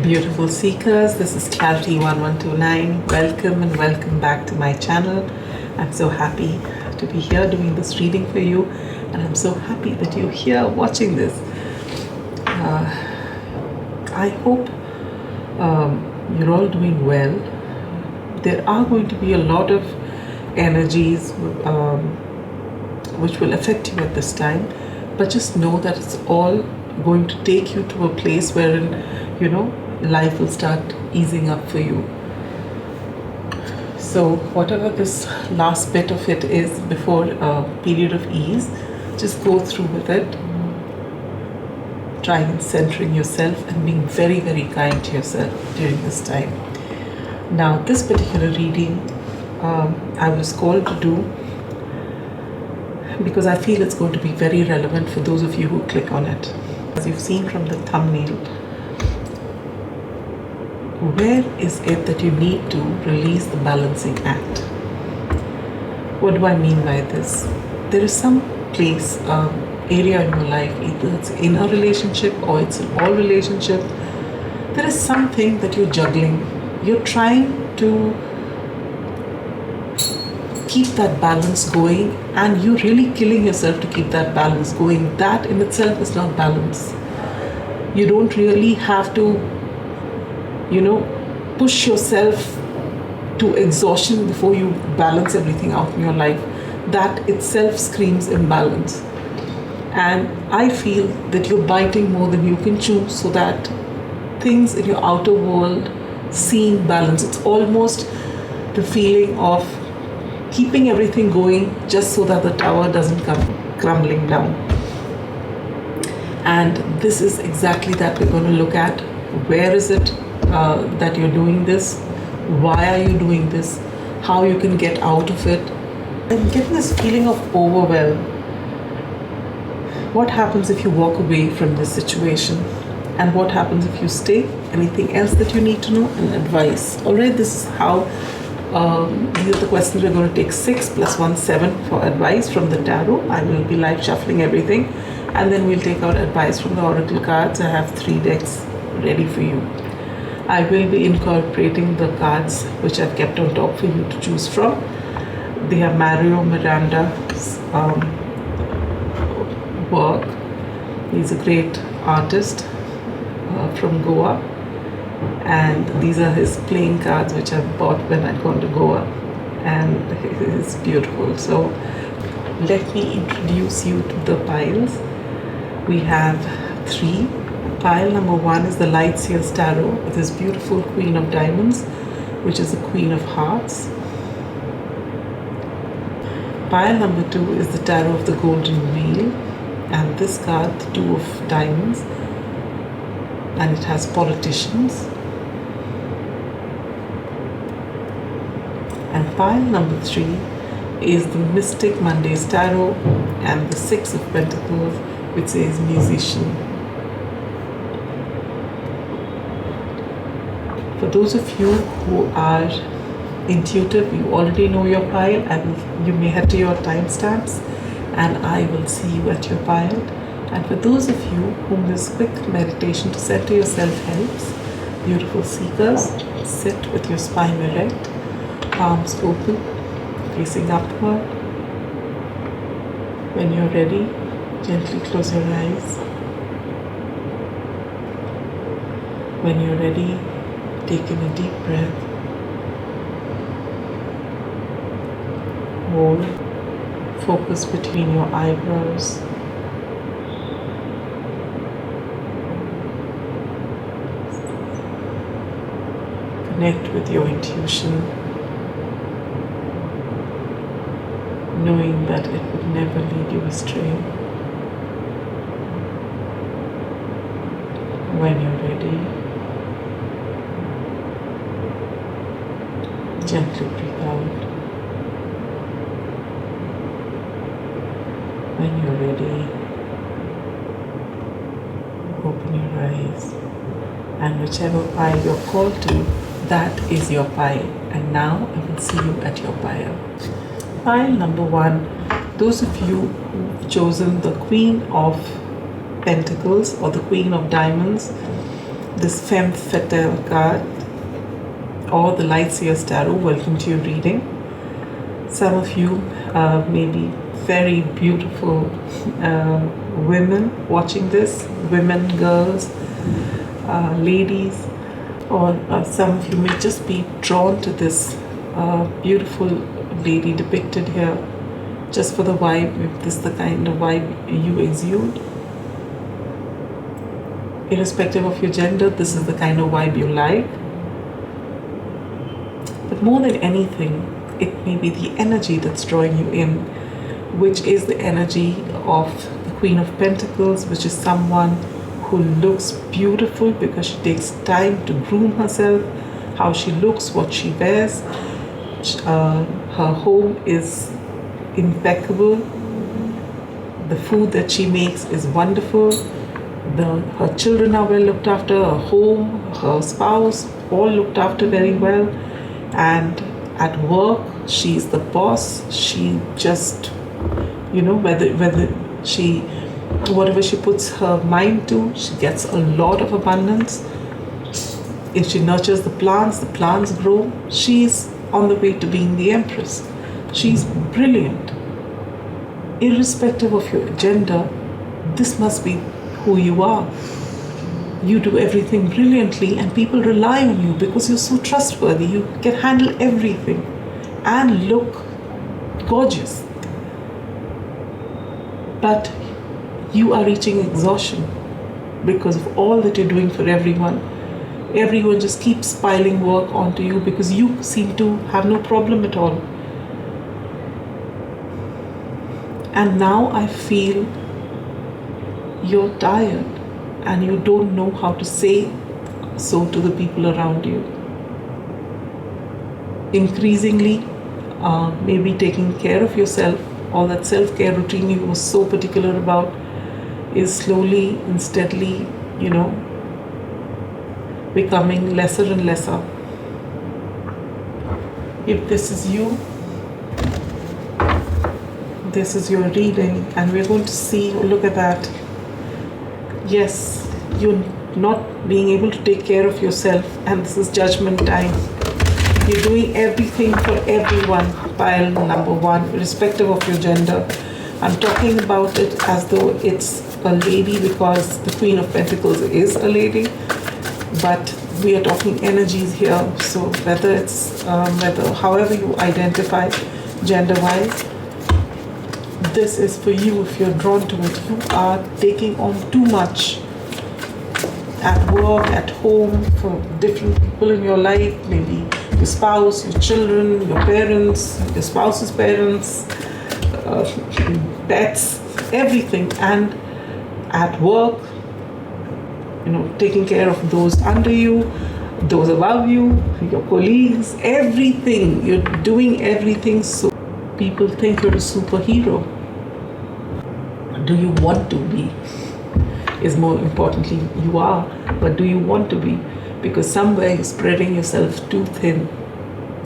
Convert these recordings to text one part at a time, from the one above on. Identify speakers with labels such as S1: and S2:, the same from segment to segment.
S1: Beautiful seekers, this is Clarity 1129. Welcome and welcome back to my channel. I'm so happy to be here doing this reading for you, and I'm so happy that you're here watching this. I hope you're all doing well. There are going to be a lot of energies which will affect you at this time, but just know that it's all going to take you to a place wherein life will start easing up for you. So whatever this last bit of it is before a period of ease, just go through with it, trying and centering yourself and being very, very kind to yourself during this time. Now this particular reading I was called to do because I feel it's going to be very relevant for those of you who click on it. As you've seen from the thumbnail, where is it that you need to release the balancing act? What do I mean by this? There is some place, area in your life, either it's in a relationship or it's in all relationship. There is something that you're juggling. You're trying to keep that balance going, and you're really killing yourself to keep that balance going. That in itself is not balance. You don't really have to push yourself to exhaustion before you balance everything out in your life. That itself screams imbalance. And I feel that you're biting more than you can chew, so that things in your outer world seem balanced. It's almost the feeling of keeping everything going just so that the tower doesn't come crumbling down. And this is exactly that we're going to look at. Where is it that you're doing this? Why are you doing this? How you can get out of it? I'm getting this feeling of overwhelm. What happens if you walk away from this situation? And what happens if you stay? Anything else that you need to know? And advice. Alright, this is how these are the questions we're going to take. 6 + 1 7 for advice from the tarot. I will be live shuffling everything, and then we'll take out advice from the oracle cards. I have 3 decks ready for you. I will be incorporating the cards which I've kept on top for you to choose from. They are Mario Miranda's work. He's a great artist from Goa, and these are his playing cards which I bought when I'd gone to Goa, and it's beautiful. So let me introduce you to the piles. We have 3. Pile number 1 is the Light Seer's Tarot with this beautiful Queen of Diamonds, which is the Queen of Hearts. Pile number 2 is the Tarot of the Golden Wheel, and this card, the 2 of Diamonds, and it has politicians. And pile number 3 is the Mystic Monday's Tarot and the 6 of Pentacles, which says musician. For those of you who are intuitive, you already know your pile, and you may head to your timestamps, and I will see you at your pile. And for those of you whom this quick meditation to center yourself helps, beautiful seekers, sit with your spine erect, palms open, facing upward. When you're ready, gently close your eyes. When you're ready, take in a deep breath. Hold. Focus between your eyebrows. Connect with your intuition, knowing that it would never lead you astray. When you're ready, gently breathe out. When you're ready, open your eyes, and whichever pile you're called to, that is your pile. And now I will see you at your pile. Pile number 1, those of you who've chosen the Queen of Pentacles or the Queen of Diamonds, this femme fatale card, or the Light Seer's Tarot. Welcome to your reading. Some of you may be very beautiful women watching this, women, girls, ladies, or some of you may just be drawn to this beautiful lady depicted here just for the vibe, if this is the kind of vibe you exude. Irrespective of your gender, this is the kind of vibe you like. But more than anything, it may be the energy that's drawing you in, which is the energy of the Queen of Pentacles, which is someone who looks beautiful because she takes time to groom herself, how she looks, what she wears. Her home is impeccable. The food that she makes is wonderful. Her children are well looked after, her home, her spouse, all looked after very well. And at work, she's the boss. She just, whatever she puts her mind to, she gets a lot of abundance. If she nurtures the plants grow. She's on the way to being the Empress. She's brilliant. Irrespective of your gender, this must be who you are. You do everything brilliantly and people rely on you because you're so trustworthy. You can handle everything and look gorgeous. But you are reaching exhaustion because of all that you're doing for everyone. Everyone just keeps piling work onto you because you seem to have no problem at all. And now I feel you're tired and you don't know how to say so to the people around you. Increasingly, maybe taking care of yourself, all that self-care routine you were so particular about is slowly and steadily, becoming lesser and lesser. If this is you, this is your reading, and we're going to see, look at that. Yes, you're not being able to take care of yourself, and this is judgment time. You're doing everything for everyone, pile number one, irrespective of your gender. I'm talking about it as though it's a lady because the Queen of Pentacles is a lady, but we are talking energies here. So whether it's, however you identify gender-wise, this is for you if you're drawn to it. You are taking on too much at work, at home, for different people in your life, maybe your spouse, your children, your parents, your spouse's parents, pets, everything. And at work, taking care of those under you, those above you, your colleagues, everything. You're doing everything so people think you're a superhero. Do you want to be? Is more importantly, you are, but do you want to be? Because somewhere you're spreading yourself too thin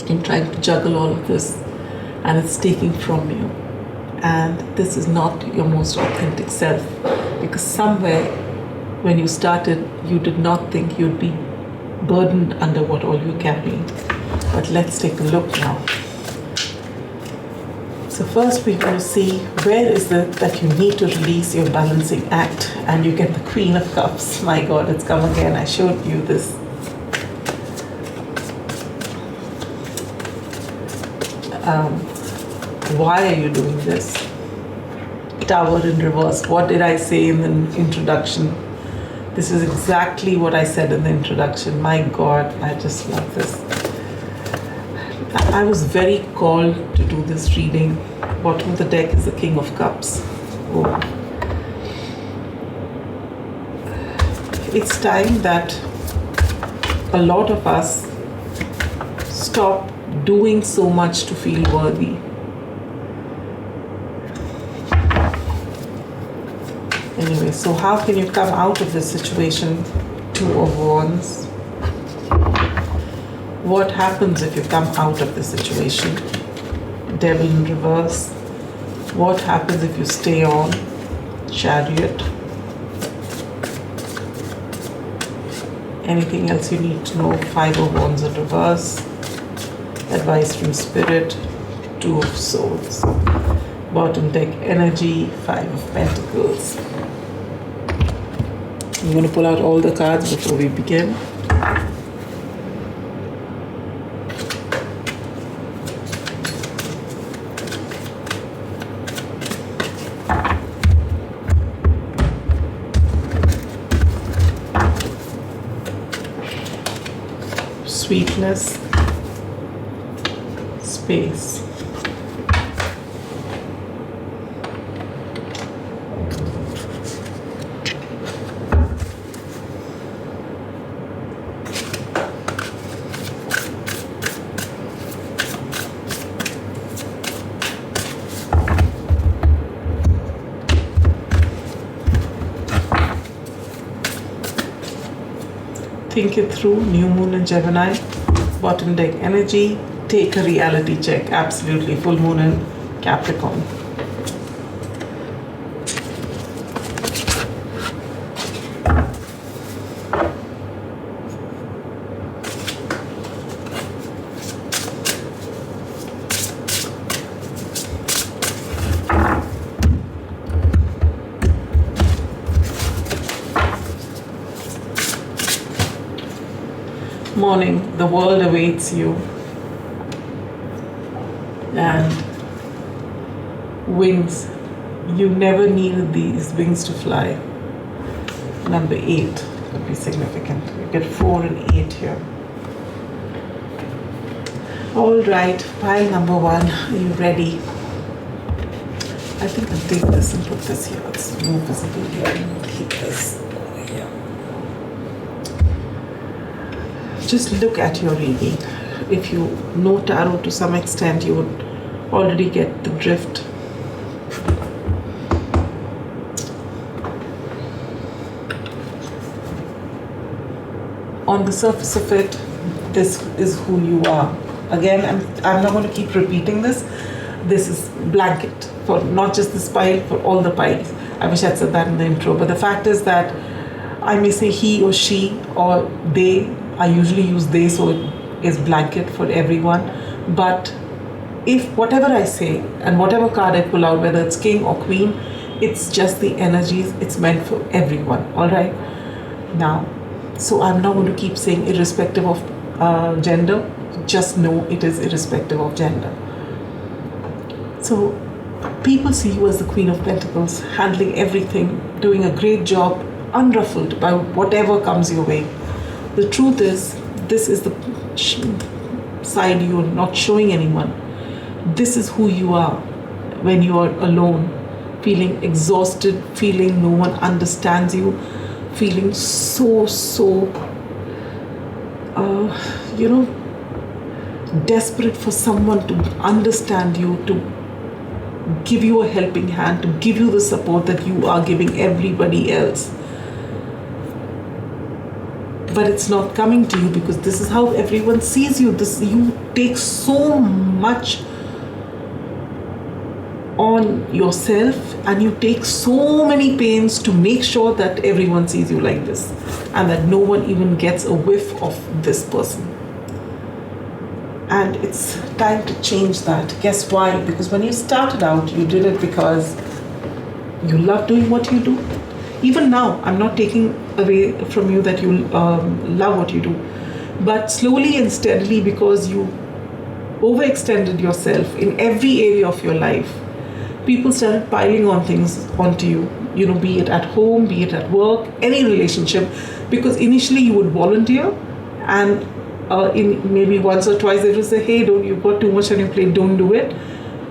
S1: in trying to juggle all of this, and it's taking from you. And this is not your most authentic self, because somewhere when you started, you did not think you'd be burdened under what all you're carrying. But let's take a look now. So first we're going to see where is it that you need to release your balancing act, and you get the Queen of Cups. My God, it's come again. I showed you this. Why are you doing this? Tower in reverse. What did I say in the introduction? This is exactly what I said in the introduction. My God, I just love this. I was very called to do this reading. Bottom of the deck is the King of Cups. Oh. It's time that a lot of us stop doing so much to feel worthy. Anyway, so how can you come out of this situation? Two of Wands. What happens if you come out of the situation? Devil in reverse. What happens if you stay on? Chariot. Anything else you need to know? Five of Wands in reverse. Advice from Spirit. Two of Swords. Bottom deck energy. Five of Pentacles. I'm going to pull out all the cards before we begin. Sweetness, space. Think it through. New moon in Gemini. Bottom deck energy. Take a reality check. Absolutely. Full moon in Capricorn. Morning, the world awaits you. And wings, you never needed these wings to fly. Number 8 would be significant. You get 4 and 8 here. All right, pile number 1, are you ready? I think I'll take this and put this here. It's more visible here. Keep this over here. Just look at your reading. If you know tarot to some extent, you would already get the drift. On the surface of it, this is who you are. Again, I'm not going to keep repeating this. This is blanket for not just this pile, for all the piles. I wish I'd said that in the intro. But the fact is that I may say he or she or they. I usually use they, so it is blanket for everyone. But if whatever I say and whatever card I pull out, whether it's king or queen, it's just the energies. It's meant for everyone. All right. Now, so I'm not going to keep saying irrespective of gender. Just know it is irrespective of gender. So people see you as the Queen of Pentacles, handling everything, doing a great job, unruffled by whatever comes your way. The truth is, this is the side you're not showing anyone. This is who you are when you are alone, feeling exhausted, feeling no one understands you, feeling so desperate for someone to understand you, to give you a helping hand, to give you the support that you are giving everybody else. But it's not coming to you because this is how everyone sees you. You take so much on yourself and you take so many pains to make sure that everyone sees you like this and that no one even gets a whiff of this person. And it's time to change that. Guess why? Because when you started out, you did it because you love doing what you do. Even now, I'm not taking away from you that you love what you do. But slowly and steadily, because you overextended yourself in every area of your life, people started piling on things onto you. You know, be it at home, be it at work, any relationship. Because initially you would volunteer and in maybe once or twice they will say, hey, you've got too much on your plate, don't do it.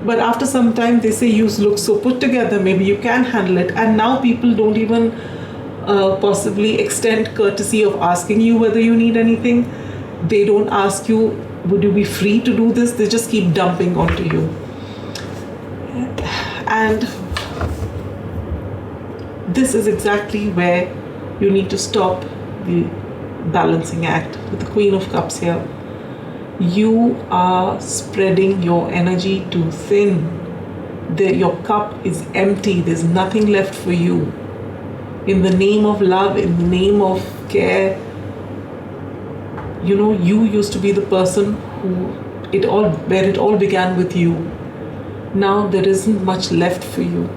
S1: But after some time they say you look so put together, maybe you can handle it. And now people don't even possibly extend courtesy of asking you whether you need anything. They don't ask you, would you be free to do this? They just keep dumping onto you. And this is exactly where you need to stop the balancing act. With the Queen of Cups here, you are spreading your energy too thin. Your cup is empty. There's nothing left for you. In the name of love, in the name of care, You used to be the person where it all began with you. Now there isn't much left for you.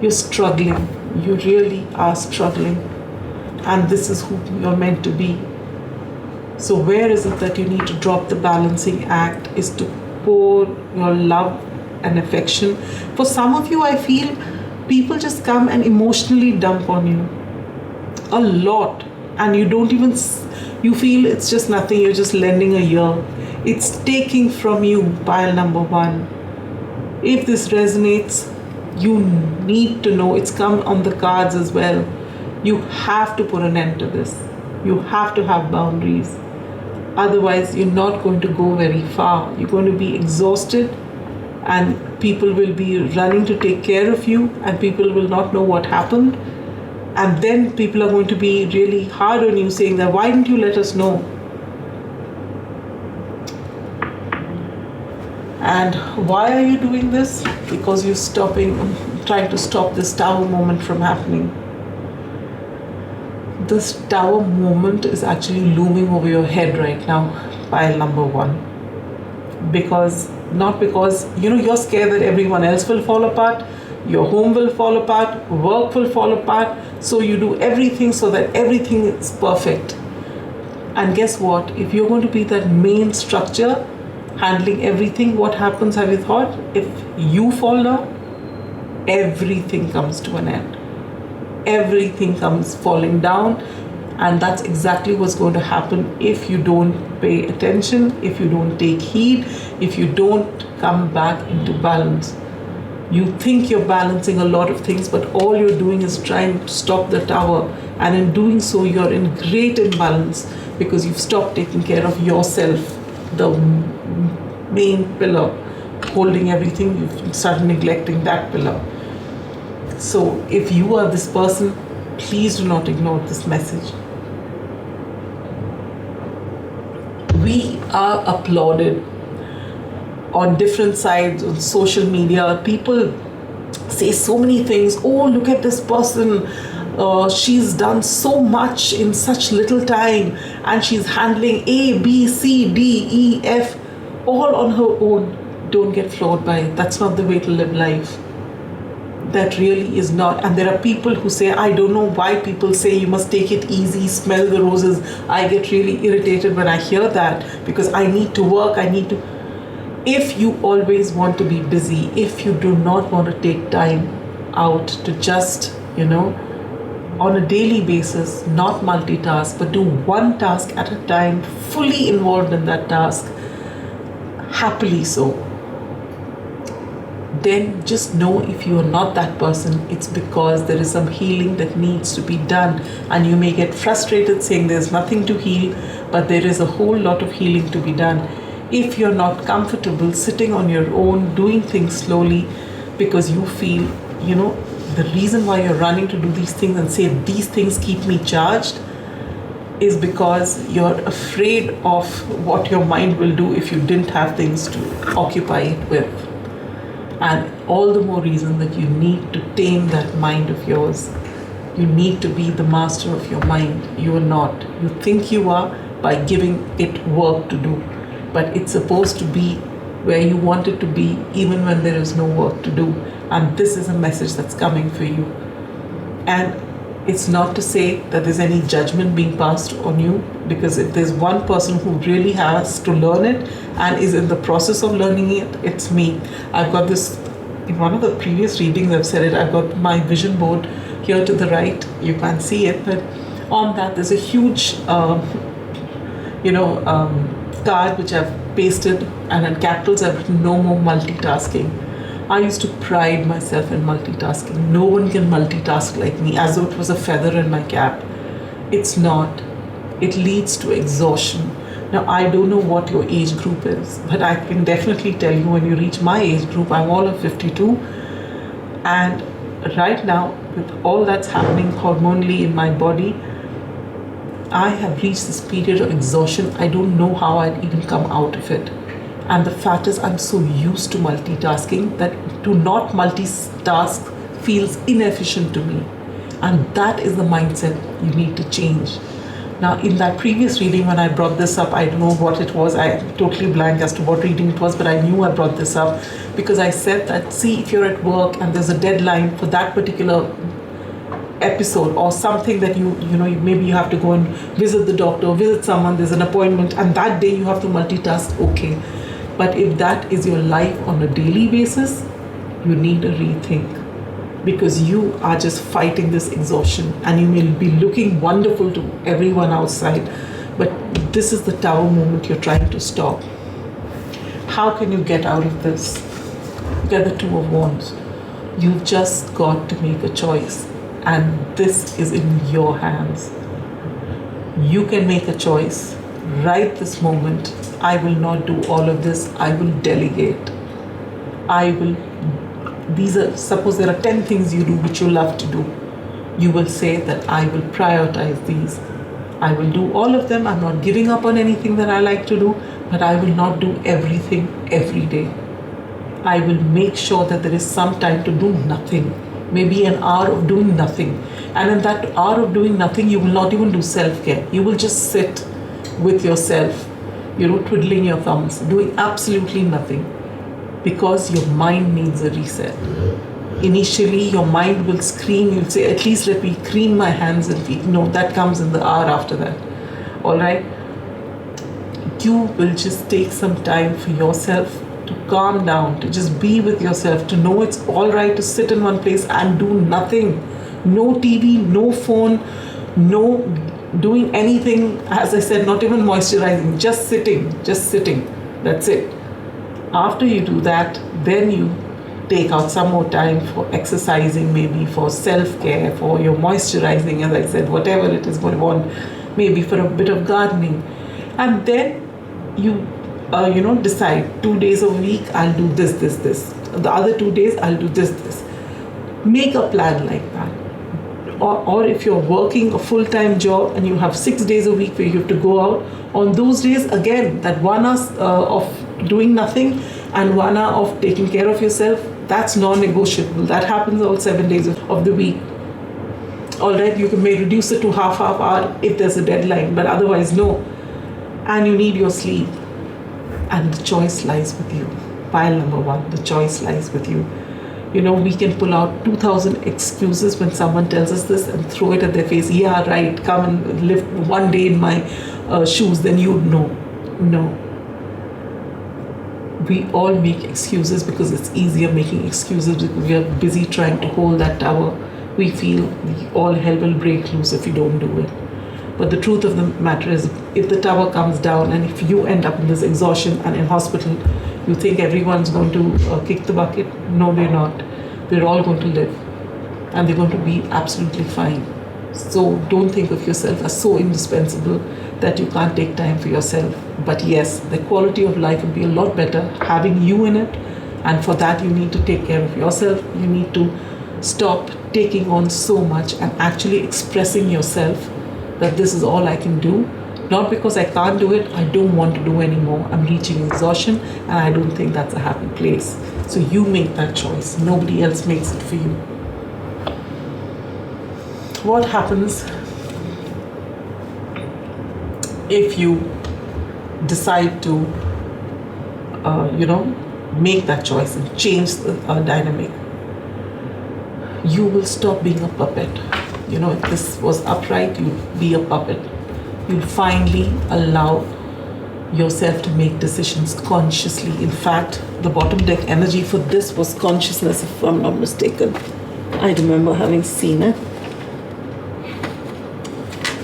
S1: You're struggling. You really are struggling. And this is who you're meant to be. So where is it that you need to drop the balancing act is to pour your love and affection. For some of you, I feel people just come and emotionally dump on you a lot, and you don't even, you feel it's just nothing, you're just lending a ear. It's taking from you, pile number one. If this resonates, you need to know it's come on the cards as well. You have to put an end to this. You have to have boundaries. Otherwise, you're not going to go very far. You're going to be exhausted, and people will be running to take care of you, and people will not know what happened. And then people are going to be really hard on you, saying that, why didn't you let us know? And why are you doing this? Because you're trying to stop this tower moment from happening. This tower moment is actually looming over your head right now, pile number one. Not because you're scared that everyone else will fall apart, your home will fall apart, work will fall apart, so you do everything so that everything is perfect. And guess what? If you're going to be that main structure handling everything, what happens, have you thought? If you fall down, everything comes to an end. Everything comes falling down, and that's exactly what's going to happen if you don't pay attention, if you don't take heed, if you don't come back into balance. You think you're balancing a lot of things, but all you're doing is trying to stop the tower, and in doing so you're in great imbalance because you've stopped taking care of yourself, the main pillar holding everything. You've started neglecting that pillar. So if you are this person, please do not ignore this message. We are applauded on different sides on social media. People say so many things. Oh, look at this person. She's done so much in such little time, and she's handling A, B, C, D, E, F all on her own. Don't get floored by it. That's not the way to live life. That really is not. And there are people who say, I don't know why people say you must take it easy, smell the roses. I get really irritated when I hear that because I need to work, If you always want to be busy, if you do not want to take time out to just, on a daily basis, not multitask, but do one task at a time, fully involved in that task, happily so, then just know if you are not that person, it's because there is some healing that needs to be done. And you may get frustrated saying there's nothing to heal, but there is a whole lot of healing to be done. If you're not comfortable sitting on your own, doing things slowly, because you feel, the reason why you're running to do these things and say these things keep me charged is because you're afraid of what your mind will do if you didn't have things to occupy it with. And all the more reason that you need to tame that mind of yours. You need to be the master of your mind. You are not. You think you are by giving it work to do. But it's supposed to be where you want it to be even when there is no work to do. And this is a message that's coming for you. And it's not to say that there's any judgment being passed on you, because if there's one person who really has to learn it and is in the process of learning it, it's me. I've got this, in one of the previous readings I've said it, I've got my vision board here to the right. You can't see it, but on that there's a huge, card which I've pasted, and in capitals I've written no more multitasking. I used to pride myself in multitasking. No one can multitask like me, as though it was a feather in my cap. It's not. It leads to exhaustion. Now, I don't know what your age group is, but I can definitely tell you when you reach my age group, I'm all of 52. And right now, with all that's happening hormonally in my body, I have reached this period of exhaustion. I don't know how I'd even come out of it. And the fact is, I'm so used to multitasking that to not multitask feels inefficient to me. And that is the mindset you need to change. Now, in that previous reading, when I brought this up, I don't know what it was. I totally blank as to what reading it was, but I knew I brought this up because I said that, see, if you're at work and there's a deadline for that particular episode or something that maybe you have to go and visit the doctor, visit someone, there's an appointment, and that day you have to multitask, okay. But if that is your life on a daily basis, you need a rethink, because you are just fighting this exhaustion, and you may be looking wonderful to everyone outside, but this is the Tower moment you're trying to stop. How can you get out of this? Get the Two of Wands. You've just got to make a choice, and this is in your hands. You can make a choice right this moment. I will not do all of this. I will delegate. Suppose there are 10 things you do which you love to do. You will say that I will prioritize these. I will do all of them. I'm not giving up on anything that I like to do, but I will not do everything every day. I will make sure that there is some time to do nothing. Maybe an hour of doing nothing. And in that hour of doing nothing, you will not even do self-care. You will just sit with yourself, twiddling your thumbs, doing absolutely nothing, because your mind needs a reset. Initially, your mind will scream. You'll say, at least let me clean my hands and feet. No, that comes in the hour after that. All right? You will just take some time for yourself to calm down, to just be with yourself, to know it's all right to sit in one place and do nothing. No TV, no phone, no doing anything. As I said, not even moisturizing, just sitting. That's it. After you do that, then you take out some more time for exercising, maybe for self-care, for your moisturizing, as I said, whatever it is going on, maybe for a bit of gardening. And then you decide 2 days a week, I'll do this. The other 2 days, I'll do this. Make a plan like that. Or if you're working a full-time job and you have 6 days a week where you have to go out, on those days, again, that 1 hour of doing nothing and 1 hour of taking care of yourself, that's non-negotiable. That happens all 7 days of the week. All right, you may reduce it to half hour if there's a deadline, but otherwise, no. And you need your sleep. And the choice lies with you. Pile number 1, the choice lies with you. We can pull out 2,000 excuses when someone tells us this and throw it at their face. Yeah, right, come and live one day in my shoes, then you'd know. No. We all make excuses because it's easier making excuses because we are busy trying to hold that tower. We feel all hell will break loose if you don't do it. But the truth of the matter is, if the tower comes down and if you end up in this exhaustion and in hospital, you think everyone's going to kick the bucket? No, they're not. They're all going to live. And they're going to be absolutely fine. So don't think of yourself as so indispensable that you can't take time for yourself. But yes, the quality of life will be a lot better having you in it. And for that, you need to take care of yourself. You need to stop taking on so much and actually expressing yourself that this is all I can do. Not because I can't do it, I don't want to do anymore. I'm reaching exhaustion and I don't think that's a happy place. So you make that choice. Nobody else makes it for you. What happens if you decide to, make that choice and change the dynamic? You will stop being a puppet. If this was upright, you'd be a puppet. You'll finally allow yourself to make decisions consciously. In fact, the bottom deck energy for this was consciousness, if I'm not mistaken. I remember having seen it.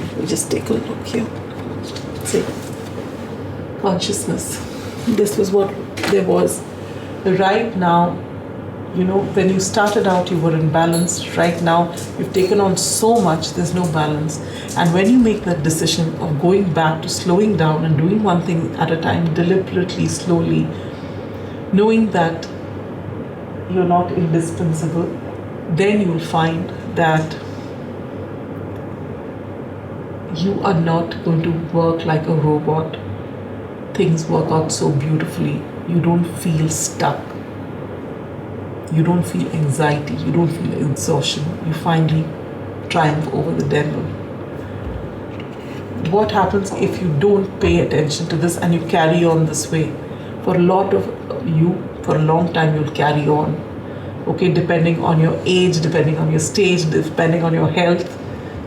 S1: Let me just take a look here. See, consciousness. This was what there was. Right now, when you started out, you were in balance. Right now, you've taken on so much, there's no balance. And when you make that decision of going back to slowing down and doing one thing at a time, deliberately, slowly, knowing that you're not indispensable, then you will find that you are not going to work like a robot. Things work out so beautifully. You don't feel stuck. You don't feel anxiety, you don't feel exhaustion. You finally triumph over the devil. what happens if you don't pay attention to this and you carry on this way? For a lot of you, for a long time, you'll carry on. Okay, depending on your age, depending on your stage, depending on your health,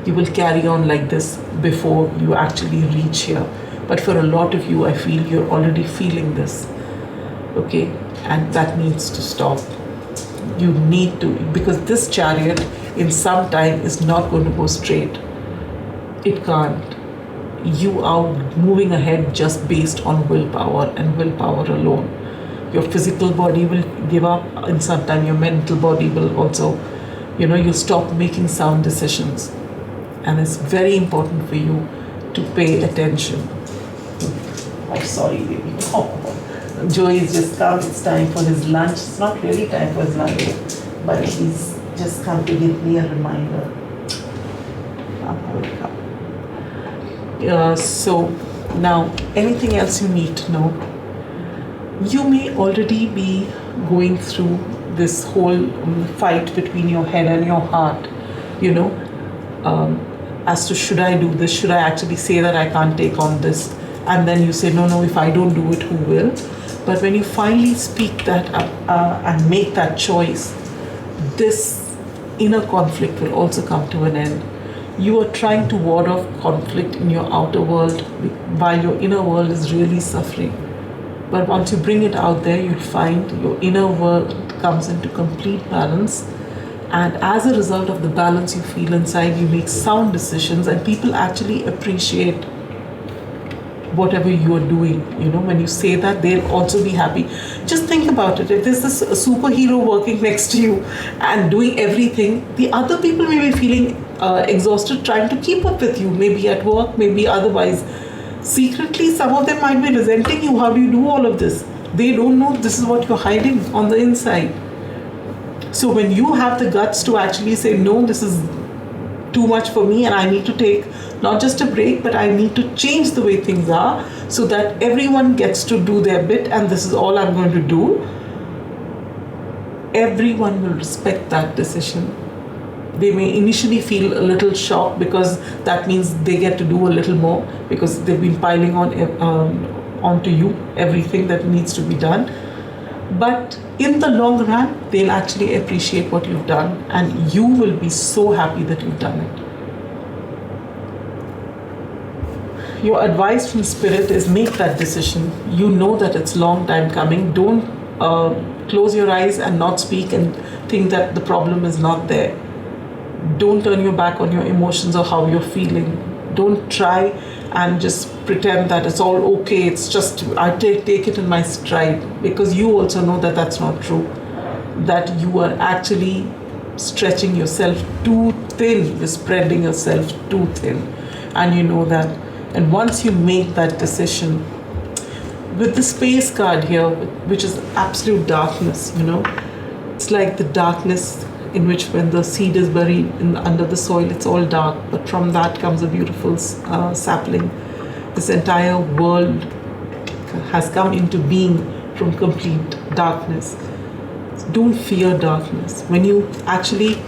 S1: you will carry on like this before you actually reach here. But for a lot of you, I feel you're already feeling this. Okay, and that needs to stop. You need to, because this chariot in some time is not going to go straight. It can't. You are moving ahead just based on willpower and willpower alone. Your physical body will give up, and sometimes your mental body will also, you stop making sound decisions. And it's very important for you to pay attention. Oh, sorry, baby. Oh. Joey's just come. It's time for his lunch. It's not really time for his lunch, but he's just come to give me a reminder. So now, anything else you need to know? You may already be going through this whole fight between your head and your heart, as to should I do this? Should I actually say that I can't take on this? And then you say, no, if I don't do it, who will? But when you finally speak that up and make that choice, this inner conflict will also come to an end. You are trying to ward off conflict in your outer world while your inner world is really suffering. But once you bring it out there, you'll find your inner world comes into complete balance. And as a result of the balance you feel inside, you make sound decisions, and people actually appreciate whatever you are doing. When you say that, they'll also be happy. Just think about it. If there's this superhero working next to you and doing everything, the other people may be feeling exhausted trying to keep up with you, maybe at work, maybe otherwise. Secretly, some of them might be resenting you. How do you do all of this? They don't know this is what you're hiding on the inside. So when you have the guts to actually say, no, this is too much for me and I need to take not just a break, but I need to change the way things are so that everyone gets to do their bit and this is all I'm going to do, everyone will respect that decision. They may initially feel a little shocked because that means they get to do a little more because they've been piling onto you everything that needs to be done. But in the long run, they'll actually appreciate what you've done and you will be so happy that you've done it. Your advice from Spirit is make that decision. You know that it's long time coming. Don't close your eyes and not speak and think that the problem is not there. Don't turn your back on your emotions or how you're feeling. Don't try and just pretend that it's all okay. It's just, I take it in my stride, because you also know that that's not true. That you are actually stretching yourself too thin. You're spreading yourself too thin. And you know that. And once you make that decision, with the space card here, which is absolute darkness, it's like the darkness in which when the seed is buried under the soil, it's all dark. But from that comes a beautiful sapling. This entire world has come into being from complete darkness. So don't fear darkness. When you actually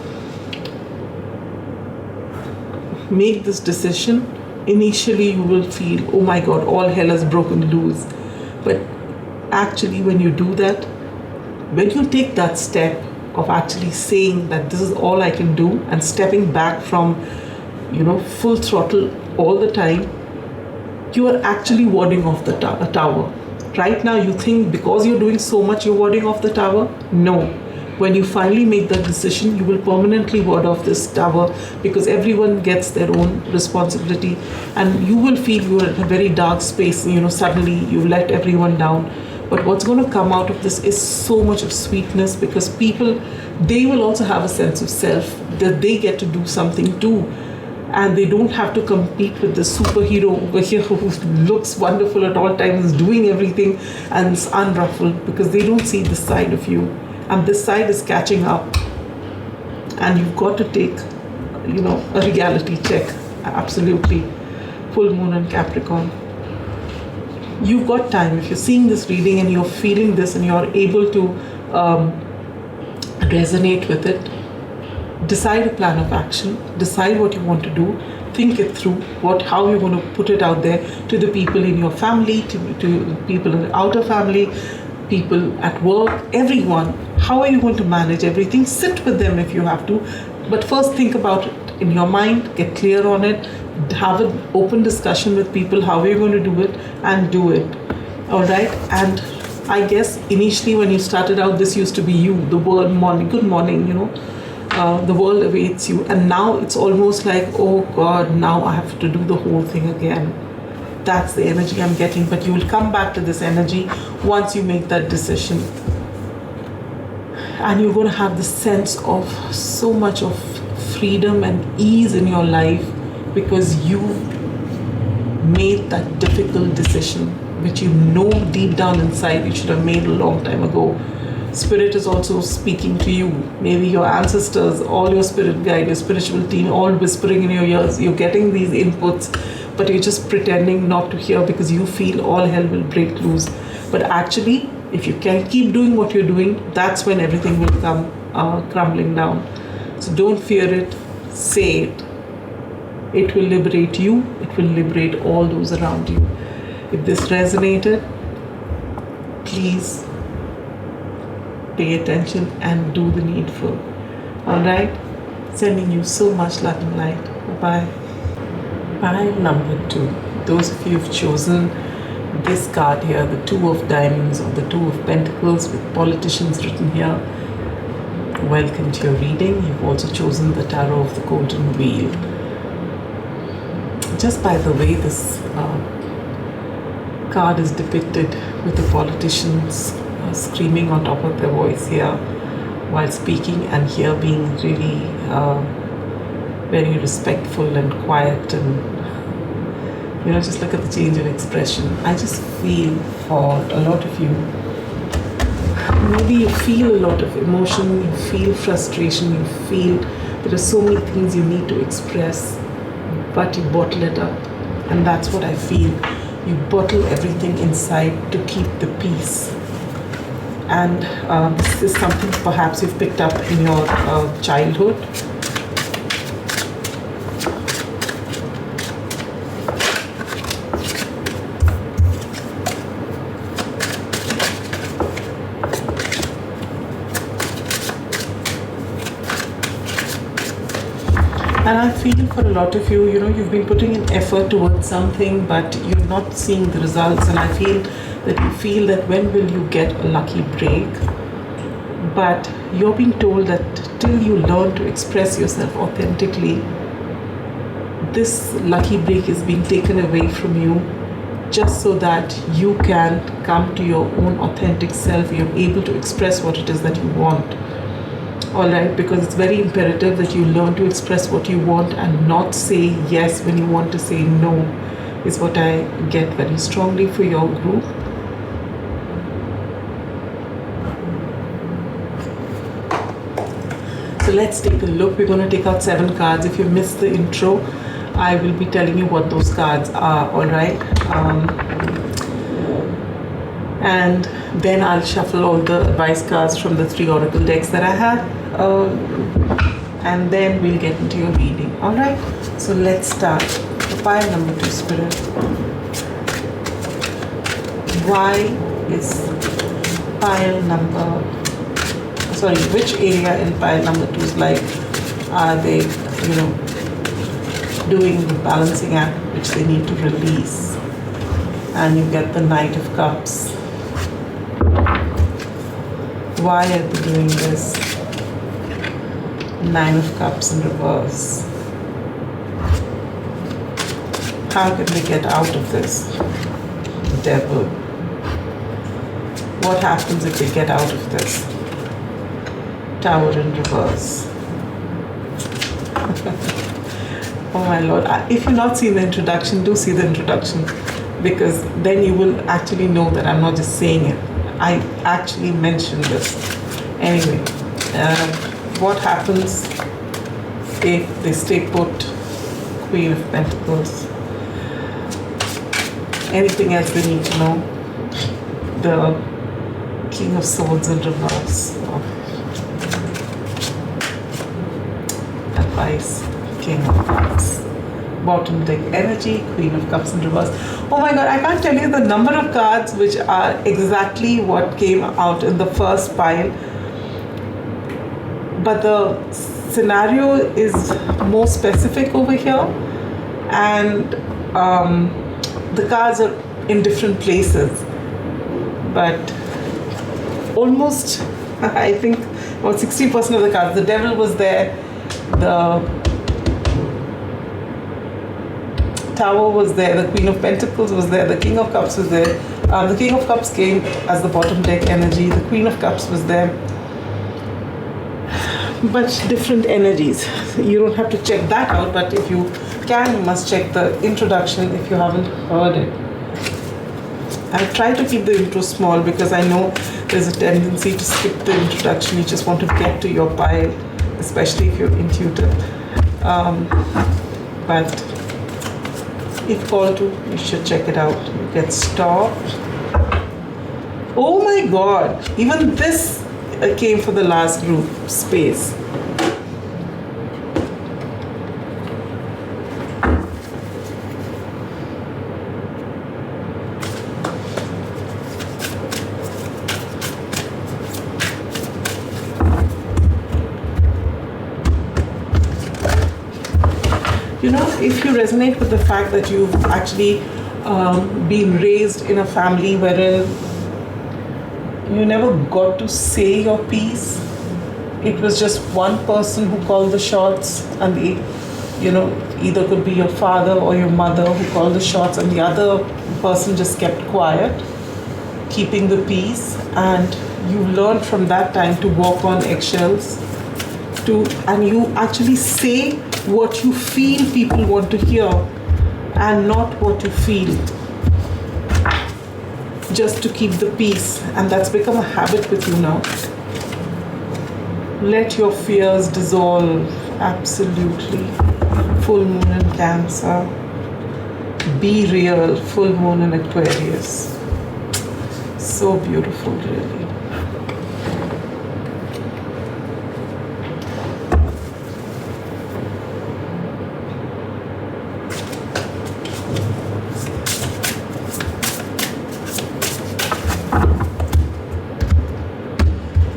S1: make this decision, initially you will feel, oh my God, all hell has broken loose. But actually when you do that, when you take that step of actually saying that this is all I can do and stepping back from, full throttle all the time, you are actually warding off the tower. Right now you think because you're doing so much, you're warding off the tower. No. When you finally make that decision, you will permanently ward off this tower, because everyone gets their own responsibility and you will feel you're in a very dark space, suddenly you let everyone down. But what's going to come out of this is so much of sweetness, because people, they will also have a sense of self, that they get to do something too. And they don't have to compete with the superhero over here who looks wonderful at all times, doing everything and is unruffled, because they don't see this side of you. And this side is catching up. And you've got to take, a reality check. Absolutely. Full moon and Capricorn. You've got time. If you're seeing this reading and you're feeling this and you're able to resonate with it, decide a plan of action, decide what you want to do, think it through, how you're going to put it out there to the people in your family, to people in the outer family, people at work, everyone. How are you going to manage everything? Sit with them if you have to, but first think about it in your mind, get clear on it, have an open discussion with people how you're going to do it, and do it. All right. And I guess initially when you started out, this used to be you, the word morning, good morning, the world awaits you. And now it's almost like, oh God, now I have to do the whole thing again. That's the energy I'm getting. But you will come back to this energy once you make that decision. And you're going to have the sense of so much of freedom and ease in your life, because you made that difficult decision, which you know deep down inside you should have made a long time ago. Spirit is also speaking to you. Maybe your ancestors, all your spirit guide, your spiritual team, all whispering in your ears. You're getting these inputs, but you're just pretending not to hear because you feel all hell will break loose. But actually, if you can keep doing what you're doing, that's when everything will come crumbling down. So don't fear it. Say it. It will liberate you. It will liberate all those around you. If this resonated, please pay attention and do the needful. Alright? Sending you so much love and light. Bye-bye. Pile number 2. Those of you who've chosen this card here, the 2 of Diamonds or the 2 of Pentacles with politicians written here, welcome to your reading. You've also chosen the Tarot of the Golden Wheel. Just by the way, this card is depicted with the politicians screaming on top of their voice here while speaking, and here being really very respectful and quiet, and just look at the change of expression. I just feel for a lot of you, maybe you feel a lot of emotion, you feel frustration, you feel there are so many things you need to express, but you bottle it up. And that's what I feel. You bottle everything inside to keep the peace. And this is something perhaps you've picked up in your childhood. And I feel for a lot of you, you've been putting in effort towards something, but you're not seeing the results. And I feel that you feel that when will you get a lucky break? But you're being told that till you learn to express yourself authentically, this lucky break is being taken away from you, just so that you can come to your own authentic self. You're able to express what it is that you want. Alright, because it's very imperative that you learn to express what you want and not say yes when you want to say no, is what I get very strongly for your group. So let's take a look. We're going to take out 7 cards. If you missed the intro, I will be telling you what those cards are, alright? And then I'll shuffle all the advice cards from the 3 oracle decks that I have. And then we'll get into your reading. Alright, so let's start. The pile number 2, Spirit. Why is pile number, which area in pile number 2's life are they, doing the balancing act which they need to release? And you get the Knight of Cups. Why are they doing this? 9 of Cups in reverse. How can they get out of this? Devil. What happens if they get out of this? Tower in reverse. Oh my Lord. If you've not seen the introduction, do see the introduction, because then you will actually know that I'm not just saying it. I actually mentioned this. Anyway, what happens if they stay put? Queen of Pentacles. Anything else they need to know? The King of Swords in reverse. advice. King of Cups. Bottom deck energy, Queen of Cups in reverse. Oh my god, I can't tell you the number of cards which are exactly what came out in the first pile. But the scenario is more specific over here, and the cards are in different places. But almost, I think, about 60% of the cards. The Devil was there, the Tower was there, the Queen of Pentacles was there, the King of Cups was there. The King of Cups came as the bottom deck energy, the Queen of Cups was there. But different energies. You don't have to check that out, but if you can, you must check the introduction if you haven't heard it. I try to keep the intro small because I know there's a tendency to skip the introduction. You just want to get to your pile, especially if you're intuitive. But if called to, you should check it out. You get stopped. Oh my god, even this came for the last group space. You know, if you resonate with the fact that you've actually been raised in a family wherein you never got to say your piece, it was just one person who called the shots, and either could be your father or your mother who called the shots, and the other person just kept quiet, keeping the peace. And you learned from that time to walk on eggshells, and you actually say what you feel people want to hear and not what you feel, just to keep the peace. And that's become a habit with you now. Let your fears dissolve. Absolutely. Full moon in Cancer. Be real. Full moon in Aquarius. So beautiful, really.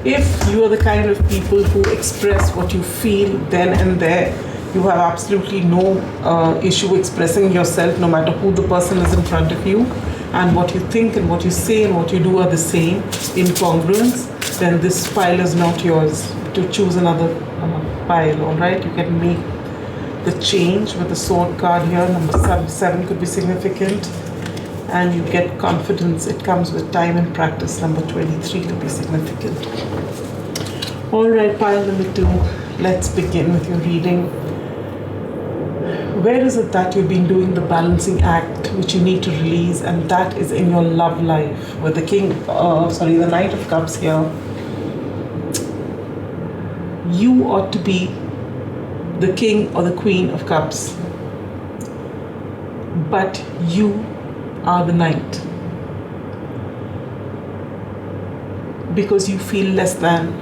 S1: If you are the kind of people who express what you feel then and there, you have absolutely no issue expressing yourself, no matter who the person is in front of you, and what you think and what you say and what you do are the same in congruence, then this pile is not yours. To choose another pile, all right? You can make the change with the sword card here. Number 7 could be significant. And you get confidence. It comes with time and practice. Number 23 could be significant. All right, pile number 2. Let's begin with your reading. Where is it that you've been doing the balancing act which you need to release, and that is in your love life? With the Knight of Cups here. You ought to be the King or the Queen of Cups, but you are the Knight because you feel less than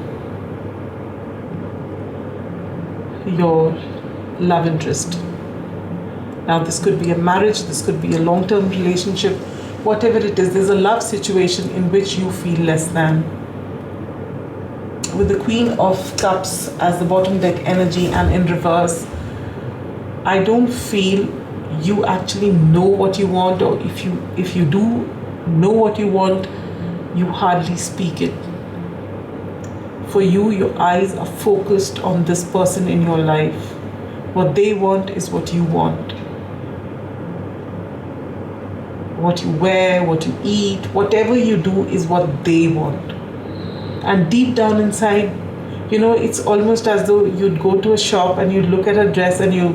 S1: your love interest. Now, this could be a marriage, this could be a long-term relationship, whatever it is, there's a love situation in which you feel less than. With the Queen of Cups as the bottom deck energy and in reverse, I don't feel you actually know what you want, or if you do know what you want, you hardly speak it. For you, your eyes are focused on this person in your life. What they want is what you want. What you wear, what you eat, whatever you do is what they want. And deep down inside, it's almost as though you'd go to a shop and you'd look at a dress and you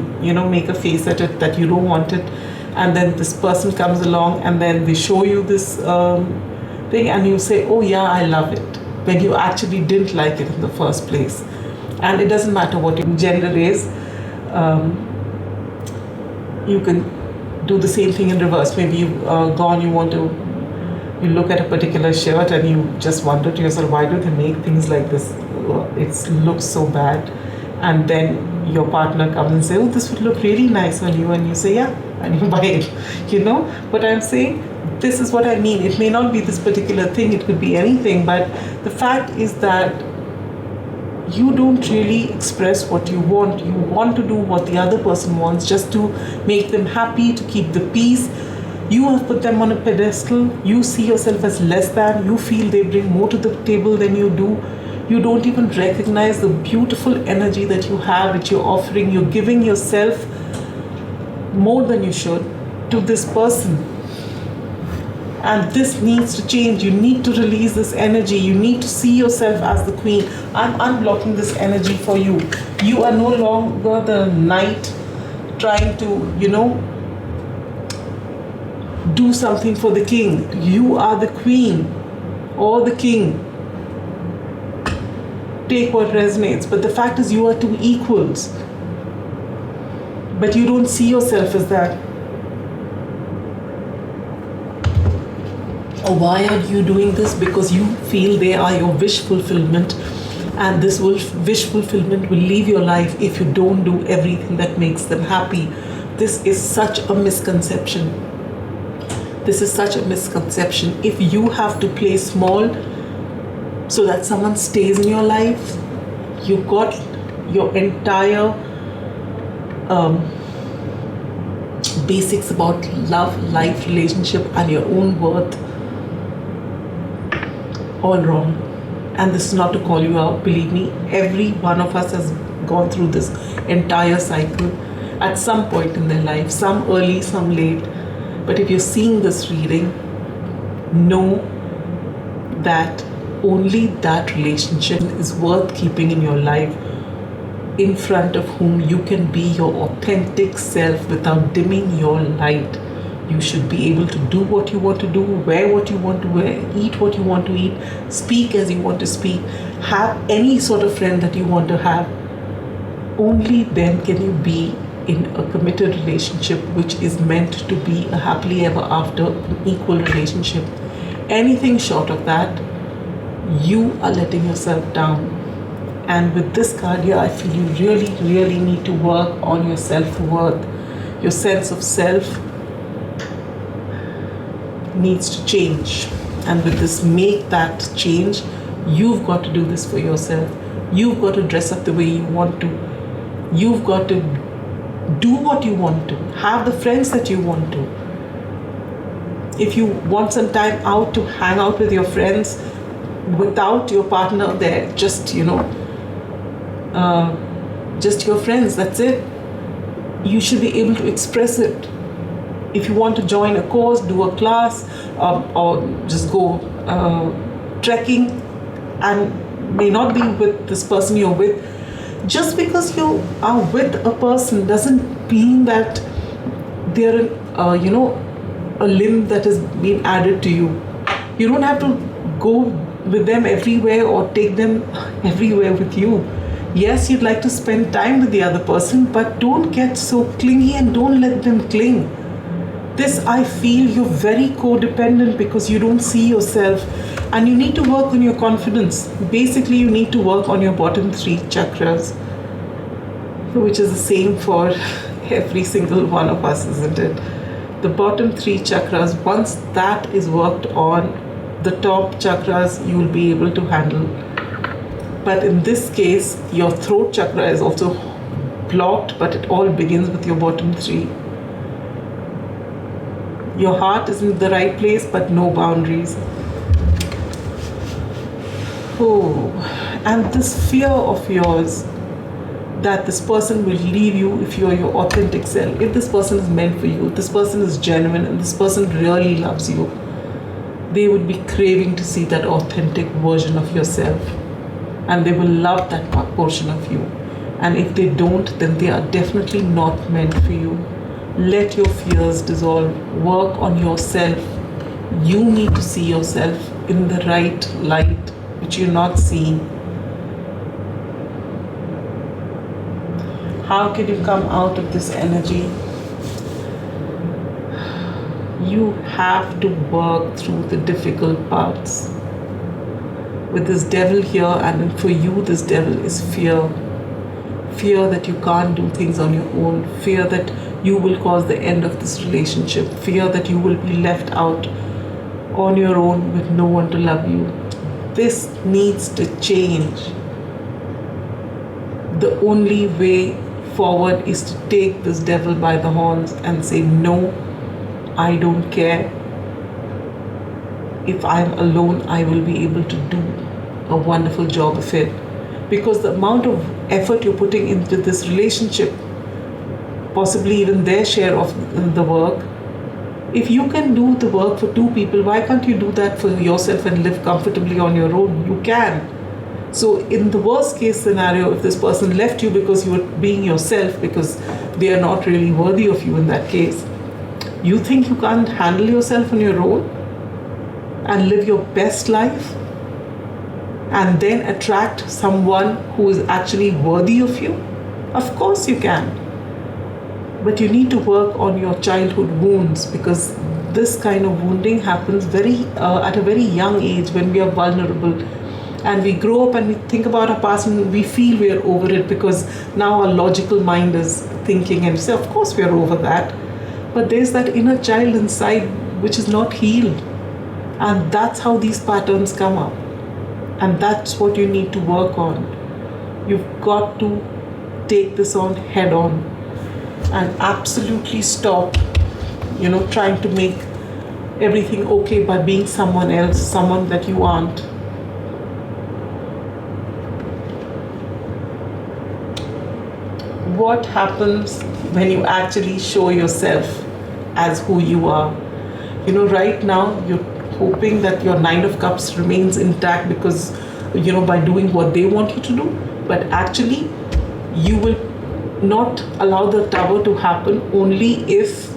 S1: make a face at it that you don't want it, and then this person comes along and then they show you this thing and you say, oh yeah, I love it, when you actually didn't like it in the first place. And it doesn't matter what your gender is, you can do the same thing in reverse. Maybe you've you look at a particular shirt and you just wonder to yourself, why do they make things like this? It looks so bad. And then your partner comes and says, oh, this would look really nice on you, and you say, yeah, and you buy it. You know what I'm saying? This is what I mean. It may not be this particular thing, it could be anything, but the fact is that you don't really express what you want. You want to do what the other person wants just to make them happy, to keep the peace. You have put them on a pedestal. You see yourself as less than. You feel they bring more to the table than you do. You don't even recognize the beautiful energy that you have, that you're offering. You're giving yourself more than you should to this person. And this needs to change. You need to release this energy. You need to see yourself as the queen. I'm unblocking this energy for you. You are no longer the knight trying to, do something for the king. You are the queen or the king. Take what resonates. But the fact is, you are two equals. But you don't see yourself as that. Why are you doing this? Because you feel they are your wish fulfillment, and this wish fulfillment will leave your life if you don't do everything that makes them happy. This is such a misconception. This is such a misconception. If you have to play small so that someone stays in your life, you got your entire basics about love, life, relationship, and your own worth all wrong. And this is not to call you out. Believe me, every one of us has gone through this entire cycle at some point in their life, some early, some late. But if you're seeing this reading, know that only that relationship is worth keeping in your life, in front of whom you can be your authentic self without dimming your light. You should be able to do what you want to do, wear what you want to wear, eat what you want to eat, speak as you want to speak, have any sort of friend that you want to have. Only then can you be in a committed relationship which is meant to be a happily ever after, an equal relationship. Anything short of that, you are letting yourself down. And with this card here, I feel you really, really need to work on your self-worth. Your sense of self needs to change. And with this, make that change. You've got to do this for yourself. You've got to dress up the way you want to. You've got to do what you want to. Have the friends that you want to. If you want some time out to hang out with your friends without your partner there, just your friends, that's it. You should be able to express it. If you want to join a course, do a class, or just go trekking, and may not be with this person you're with. Just because you are with a person doesn't mean that they're a limb that has been added to you. You don't have to go with them everywhere or take them everywhere with you. Yes, you'd like to spend time with the other person, but don't get so clingy and don't let them cling. This, I feel you're very codependent because you don't see yourself, and you need to work on your confidence. Basically, you need to work on your bottom 3 chakras, which is the same for every single one of us, isn't it? The bottom 3 chakras, once that is worked on, the top chakras you will be able to handle. But in this case, your throat chakra is also blocked, but it all begins with your bottom 3. Your heart is in the right place, but no boundaries. Oh, and this fear of yours that this person will leave you if you're your authentic self. If this person is meant for you, if this person is genuine, and this person really loves you, they would be craving to see that authentic version of yourself. And they will love that portion of you. And if they don't, then they are definitely not meant for you. Let your fears dissolve. Work on yourself. You need to see yourself in the right light, which you're not seeing. How can you come out of this energy? You have to work through the difficult parts. With this devil here, and for you, this devil is fear. fear that you can't do things on your own, fear that you will cause the end of this relationship, fear that you will be left out on your own with no one to love you. This needs to change. The only way forward is to take this devil by the horns and say, no, I don't care. If I'm alone, I will be able to do a wonderful job of it. Because the amount of effort you're putting into this relationship, possibly even their share of the work, if you can do the work for two people, why can't you do that for yourself and live comfortably on your own? You can. So in the worst case scenario, if this person left you because you were being yourself, because they are not really worthy of you in that case, you think you can't handle yourself on your own and live your best life and then attract someone who is actually worthy of you? Of course you can. But you need to work on your childhood wounds, because this kind of wounding happens at a very young age when we are vulnerable. And we grow up and we think about our past and we feel we are over it because now our logical mind is thinking and say, of course we are over that. But there's that inner child inside which is not healed. And that's how these patterns come up. And that's what you need to work on. You've got to take this on head on and absolutely stop, trying to make everything okay by being someone else, someone that you aren't. What happens when you actually show yourself as who you are? Right now you're hoping that your Nine of Cups remains intact because, by doing what they want you to do. But actually, you will not allow the Tower to happen only if,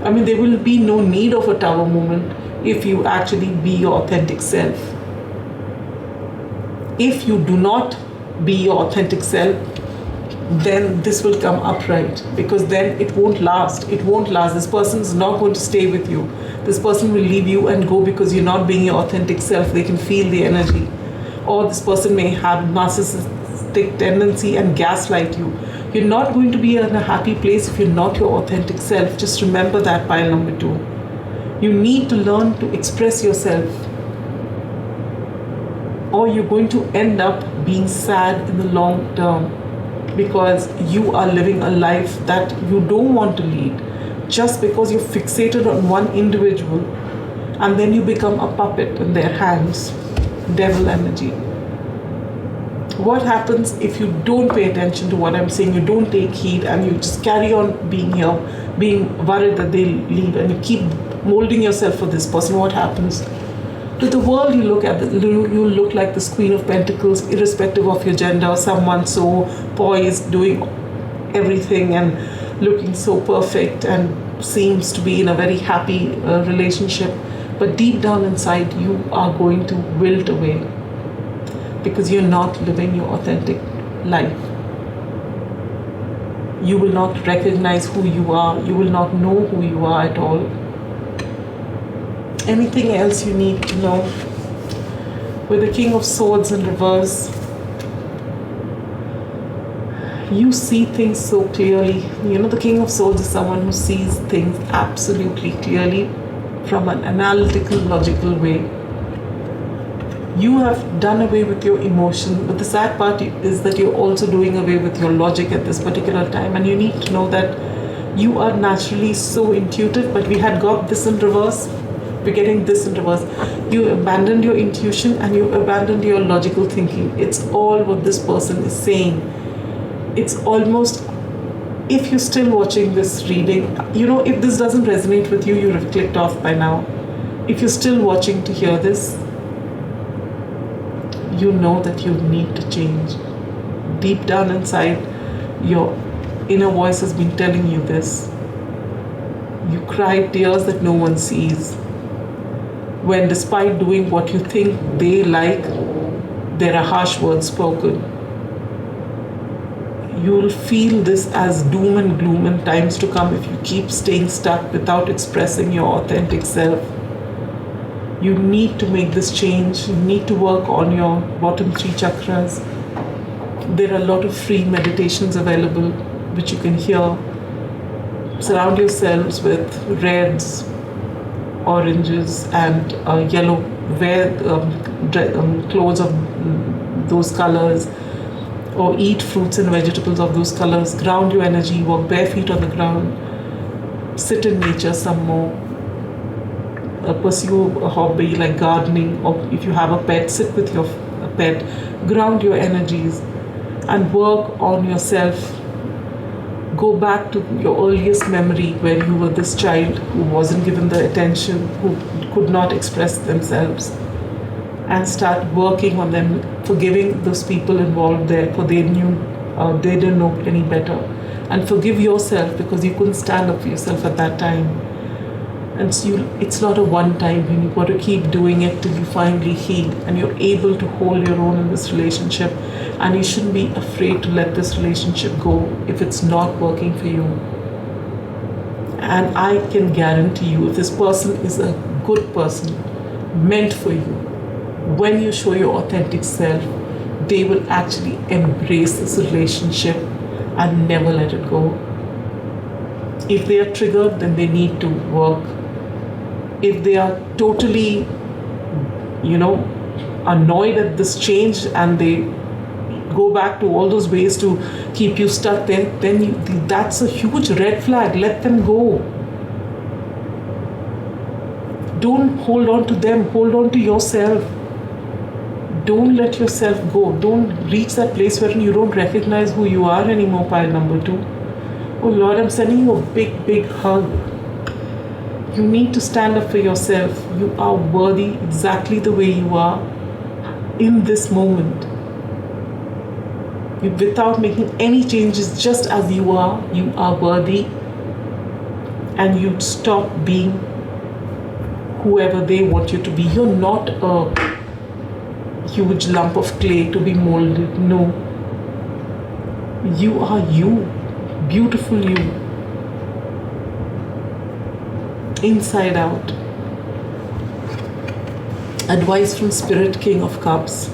S1: there will be no need of a Tower moment if you actually be your authentic self. If you do not be your authentic self, then this will come upright, because then it won't last. It won't last. This person is not going to stay with you. This person will leave you and go because you're not being your authentic self. They can feel the energy. Or this person may have narcissistic tendency and gaslight you. You're not going to be in a happy place if you're not your authentic self. Just remember that, pile number 2. You need to learn to express yourself, or you're going to end up being sad in the long term, because you are living a life that you don't want to lead just because you're fixated on one individual, and then you become a puppet in their hands. Devil energy. What happens if you don't pay attention to what I'm saying, you don't take heed, and you just carry on being here, being worried that they'll leave, and you keep molding yourself for this person? What happens? To the world, you look like this Queen of Pentacles, irrespective of your gender, someone so poised, doing everything and looking so perfect and seems to be in a very happy relationship. But deep down inside, you are going to wilt away because you're not living your authentic life. You will not recognize who you are. You will not know who you are at all. Anything else you need to know? With the King of Swords in reverse, you see things so clearly. The King of Swords is someone who sees things absolutely clearly from an analytical, logical way. You have done away with your emotion, but the sad part is that you're also doing away with your logic at this particular time, and you need to know that you are naturally so intuitive, but we had got this in reverse. We're getting this in reverse. You abandoned your intuition and you abandoned your logical thinking. It's all what this person is saying. It's almost, if you're still watching this reading, if this doesn't resonate with you, you would have clicked off by now. If you're still watching to hear this, you know that you need to change. Deep down inside, your inner voice has been telling you this. You cry tears that no one sees, when despite doing what you think they like, there are harsh words spoken. You'll feel this as doom and gloom in times to come if you keep staying stuck without expressing your authentic self. You need to make this change. You need to work on your bottom 3 chakras. There are a lot of free meditations available which you can hear. Surround yourselves with reds, oranges, and yellow. Wear clothes of those colors, or eat fruits and vegetables of those colors. Ground your energy, walk bare feet on the ground, sit in nature some more. Pursue a hobby like gardening, or if you have a pet, sit with your pet. Ground your energies and work on yourself. Go back to your earliest memory where you were this child who wasn't given the attention, who could not express themselves, and start working on them, forgiving those people involved there, for they didn't know any better. And forgive yourself because you couldn't stand up for yourself at that time. And so it's not a one-time thing. You've got to keep doing it till you finally heal and you're able to hold your own in this relationship. And you shouldn't be afraid to let this relationship go if it's not working for you. And I can guarantee you, if this person is a good person, meant for you, when you show your authentic self, they will actually embrace this relationship and never let it go. If they are triggered, then they need to work. If they are totally, annoyed at this change and they go back to all those ways to keep you stuck there, then that's a huge red flag. Let them go. Don't hold on to them. Hold on to yourself. Don't let yourself go. Don't reach that place where you don't recognize who you are anymore, pile number 2. Oh Lord, I'm sending you a big, big hug. You need to stand up for yourself. You are worthy exactly the way you are in this moment. Without making any changes, just as you are worthy. And you stop being whoever they want you to be. You're not a huge lump of clay to be molded. No. You are you. Beautiful you. Inside out. Advice from Spirit, King of Cups.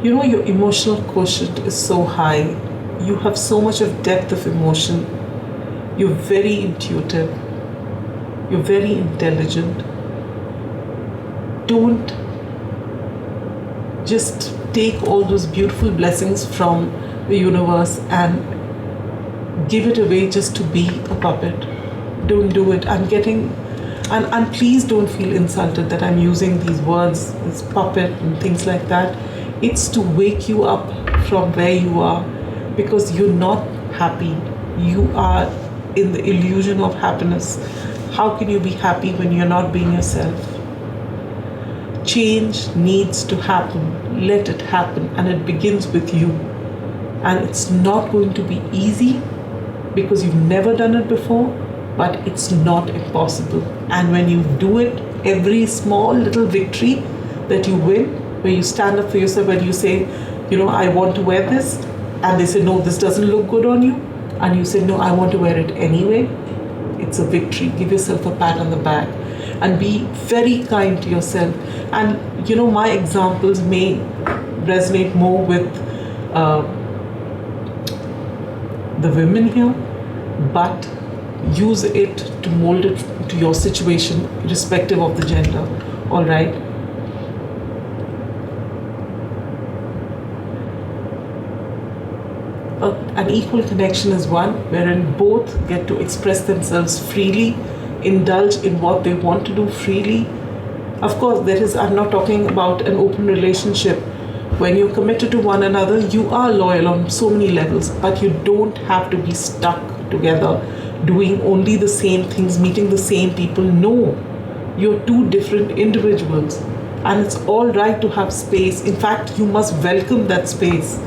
S1: Your emotional quotient is so high. You have so much of depth of emotion. You're very intuitive. You're very intelligent. Don't just take all those beautiful blessings from the universe and give it away just to be a puppet. Don't do it. And please don't feel insulted that I'm using these words, this puppet and things like that. It's to wake you up from where you are, because you're not happy. You are in the illusion of happiness. How can you be happy when you're not being yourself? Change needs to happen. Let it happen. And it begins with you. And it's not going to be easy because you've never done it before, but it's not impossible. And when you do it, every small little victory that you win, where you stand up for yourself and you say, I want to wear this, and they say, no, this doesn't look good on you, and you say, no, I want to wear it anyway, it's a victory. Give yourself a pat on the back and be very kind to yourself. And my examples may resonate more with the women here, but use it to mold it to your situation, irrespective of the gender. All right. An equal connection is one wherein both get to express themselves freely, indulge in what they want to do freely. Of course, I'm not talking about an open relationship. When you're committed to one another, you are loyal on so many levels, but you don't have to be stuck together, doing only the same things, meeting the same people. No, you're two different individuals, and it's all right to have space. In fact, you must welcome that space.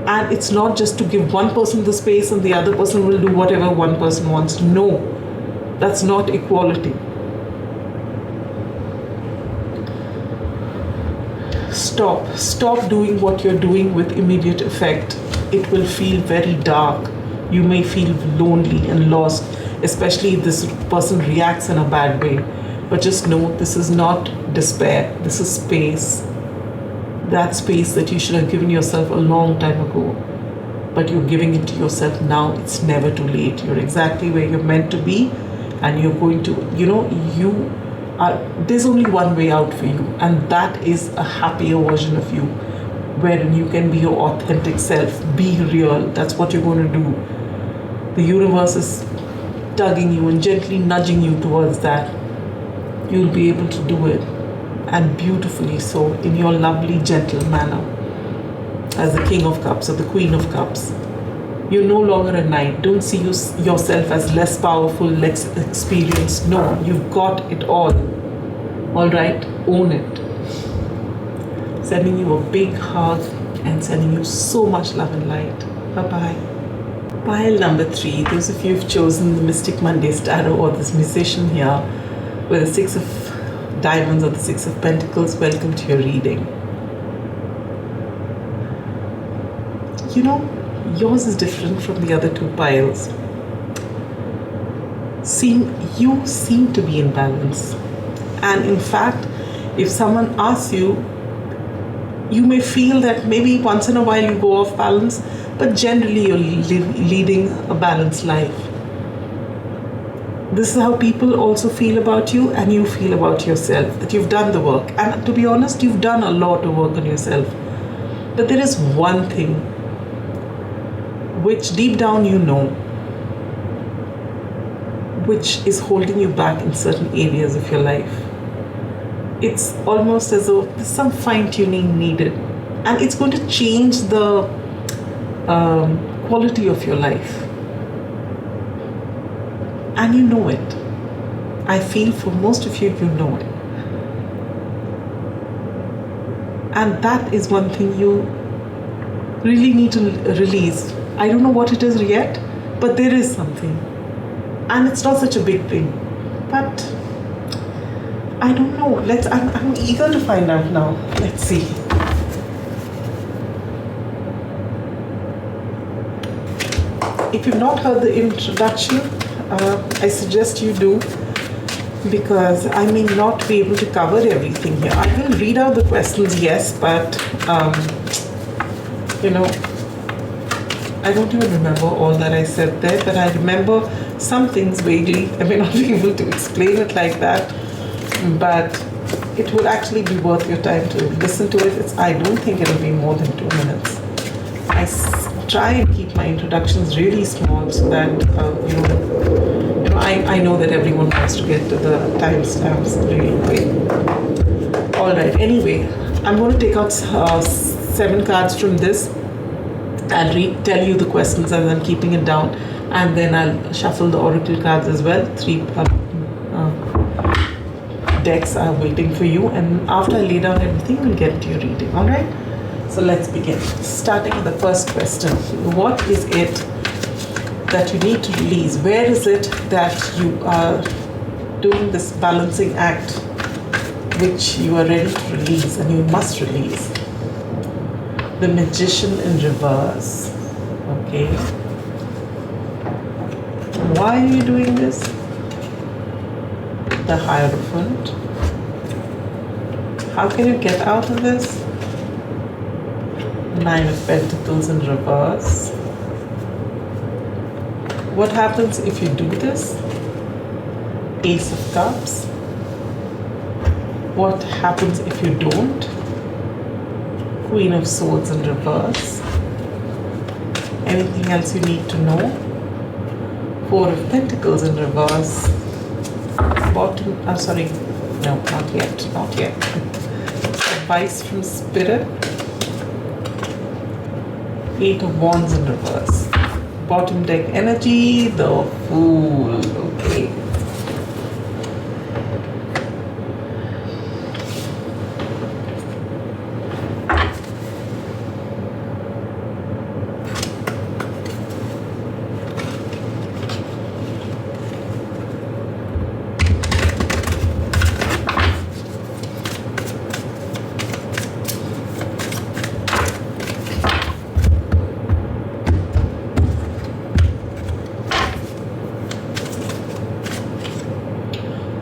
S1: And it's not just to give one person the space and the other person will do whatever one person wants. No, that's not equality. Stop doing what you're doing with immediate effect. It will feel very dark. You may feel lonely and lost, especially if this person reacts in a bad way. But just know, this is not despair. This is space. that space that you should have given yourself a long time ago, but you're giving it to yourself now. It's never too late. You're exactly where you're meant to be, and you're going to, you are, there's only one way out for you, and that is a happier version of you, wherein you can be your authentic self, be real. That's what you're going to do. The universe is tugging you and gently nudging you towards that. You'll be able to do it, and beautifully so, in your lovely, gentle manner, as the King of Cups or the Queen of Cups. You're no longer a knight. Don't see yourself as less powerful, less experienced. No, you've got it all. All right? Own it. Sending you a big hug and sending you so much love and light. Bye-bye. Pile number 3, those of you who've chosen the Mystic Mondays Tarot or this musician here with the 6 of Diamonds or the 6 of Pentacles, welcome to your reading. Yours is different from the other 2 piles. You seem to be in balance. And in fact, if someone asks you, you may feel that maybe once in a while you go off balance, but generally you're leading a balanced life. This is how people also feel about you, and you feel about yourself, that you've done the work. And to be honest, you've done a lot of work on yourself. But there is one thing which deep down you know, which is holding you back in certain areas of your life. It's almost as though there's some fine-tuning needed, and it's going to change the quality of your life. And you know it. I feel for most of you, you know it. And that is one thing you really need to release. I don't know what it is yet, but there is something. And it's not such a big thing. But I don't know. I'm eager to find out now. Let's see. If you've not heard the introduction, I suggest you do, because I may not be able to cover everything here. I will read out the questions, yes, but I don't even remember all that I said there, but I remember some things vaguely. I may not be able to explain it like that, but it will actually be worth your time to listen to it. I don't think it'll be more than 2 minutes. I try and keep my introductions really small so that, I know that everyone wants to get to the timestamps really quick. All right, anyway, I'm going to take out 7 cards from this. I'll tell you the questions as I'm keeping it down, and then I'll shuffle the oracle cards as well. 3 decks are waiting for you, and after I lay down everything, we'll get into your reading. All right? So let's begin. Starting with the first question. What is it that you need to release? Where is it that you are doing this balancing act which you are ready to release and you must release? The Magician in reverse. Okay. Why are you doing this? The Hierophant. How can you get out of this? 9 of Pentacles in reverse. What happens if you do this? Ace of Cups. What happens if you don't? Queen of Swords in reverse. Anything else you need to know? 4 of Pentacles in reverse. No, not yet. Advice from Spirit. 8 of Wands in reverse. Bottom deck energy, the Fool. Okay.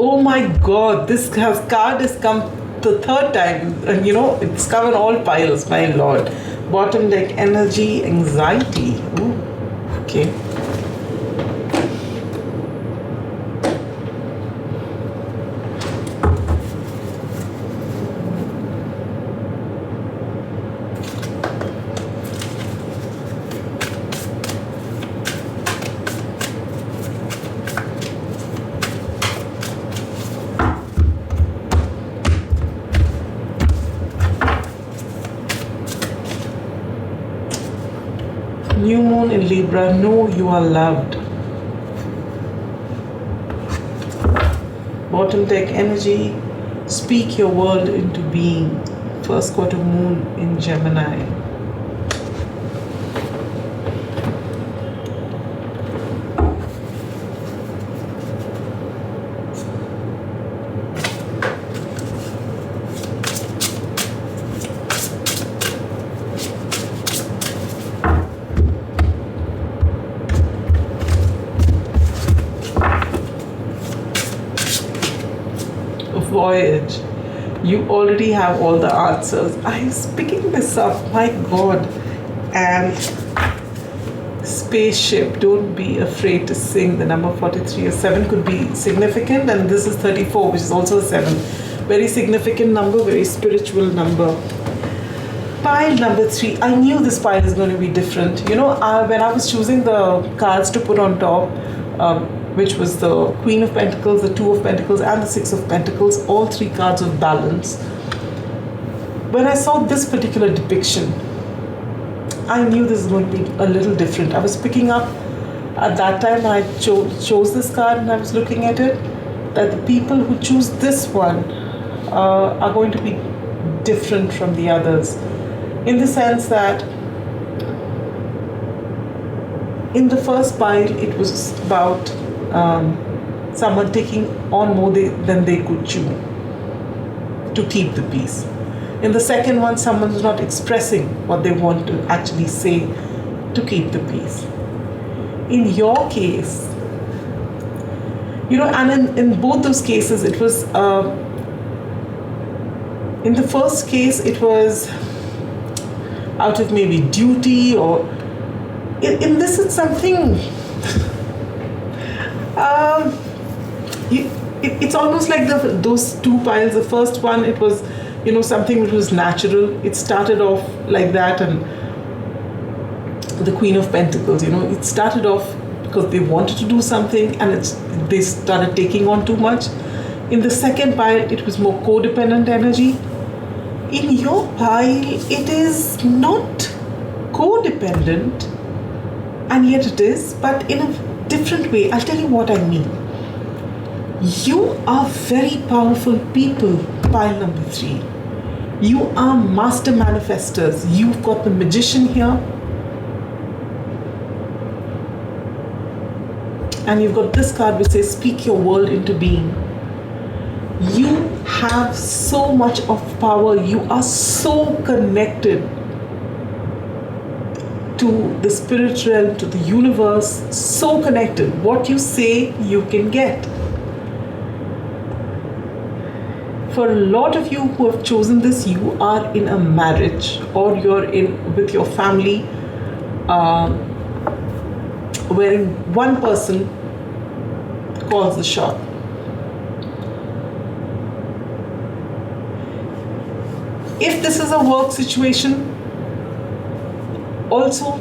S1: Oh my God, this card has come the third time, and it's covered all piles, my lord. Bottom deck energy, anxiety. Ooh, okay. New moon in Libra, know you are loved. Bottom deck energy, speak your world into being. First quarter moon in Gemini. Voyage. You already have all the answers. I'm picking this up, my God. And spaceship, don't be afraid to sing. The number 43 or 7 could be significant, and this is 34, which is also a 7. Very significant number, very spiritual number. Pile number 3. I knew this pile is going to be different. When I was choosing the cards to put on top, which was the Queen of Pentacles, the Two of Pentacles, and the Six of Pentacles, all 3 cards of balance. When I saw this particular depiction, I knew this was going to be a little different. I was picking up at that time when I chose this card and I was looking at it, that the people who choose this one are going to be different from the others. In the sense that in the first pile, it was about someone taking on more than they could chew to keep the peace. In the second one, someone's not expressing what they want to actually say to keep the peace. In your case, and in both those cases, it was, in the first case, it was out of maybe duty, or in this, it's something. It's almost like those 2 piles. The first one, it was, something which was natural. It started off like that, and the Queen of Pentacles, it started off because they wanted to do something, and they started taking on too much. In the second pile, it was more codependent energy. In your pile, it is not codependent, and yet it is, but in a different way. I'll tell you what I mean. You are very powerful people, pile number 3. You are master manifestors. You've got the Magician here, and you've got this card which says speak your world into being. You have so much of power. You are so connected to the spirit realm, to the universe, so connected. What you say, you can get. For a lot of you who have chosen this, you are in a marriage, or you're in with your family, wherein one person calls the shot. If this is a work situation, also,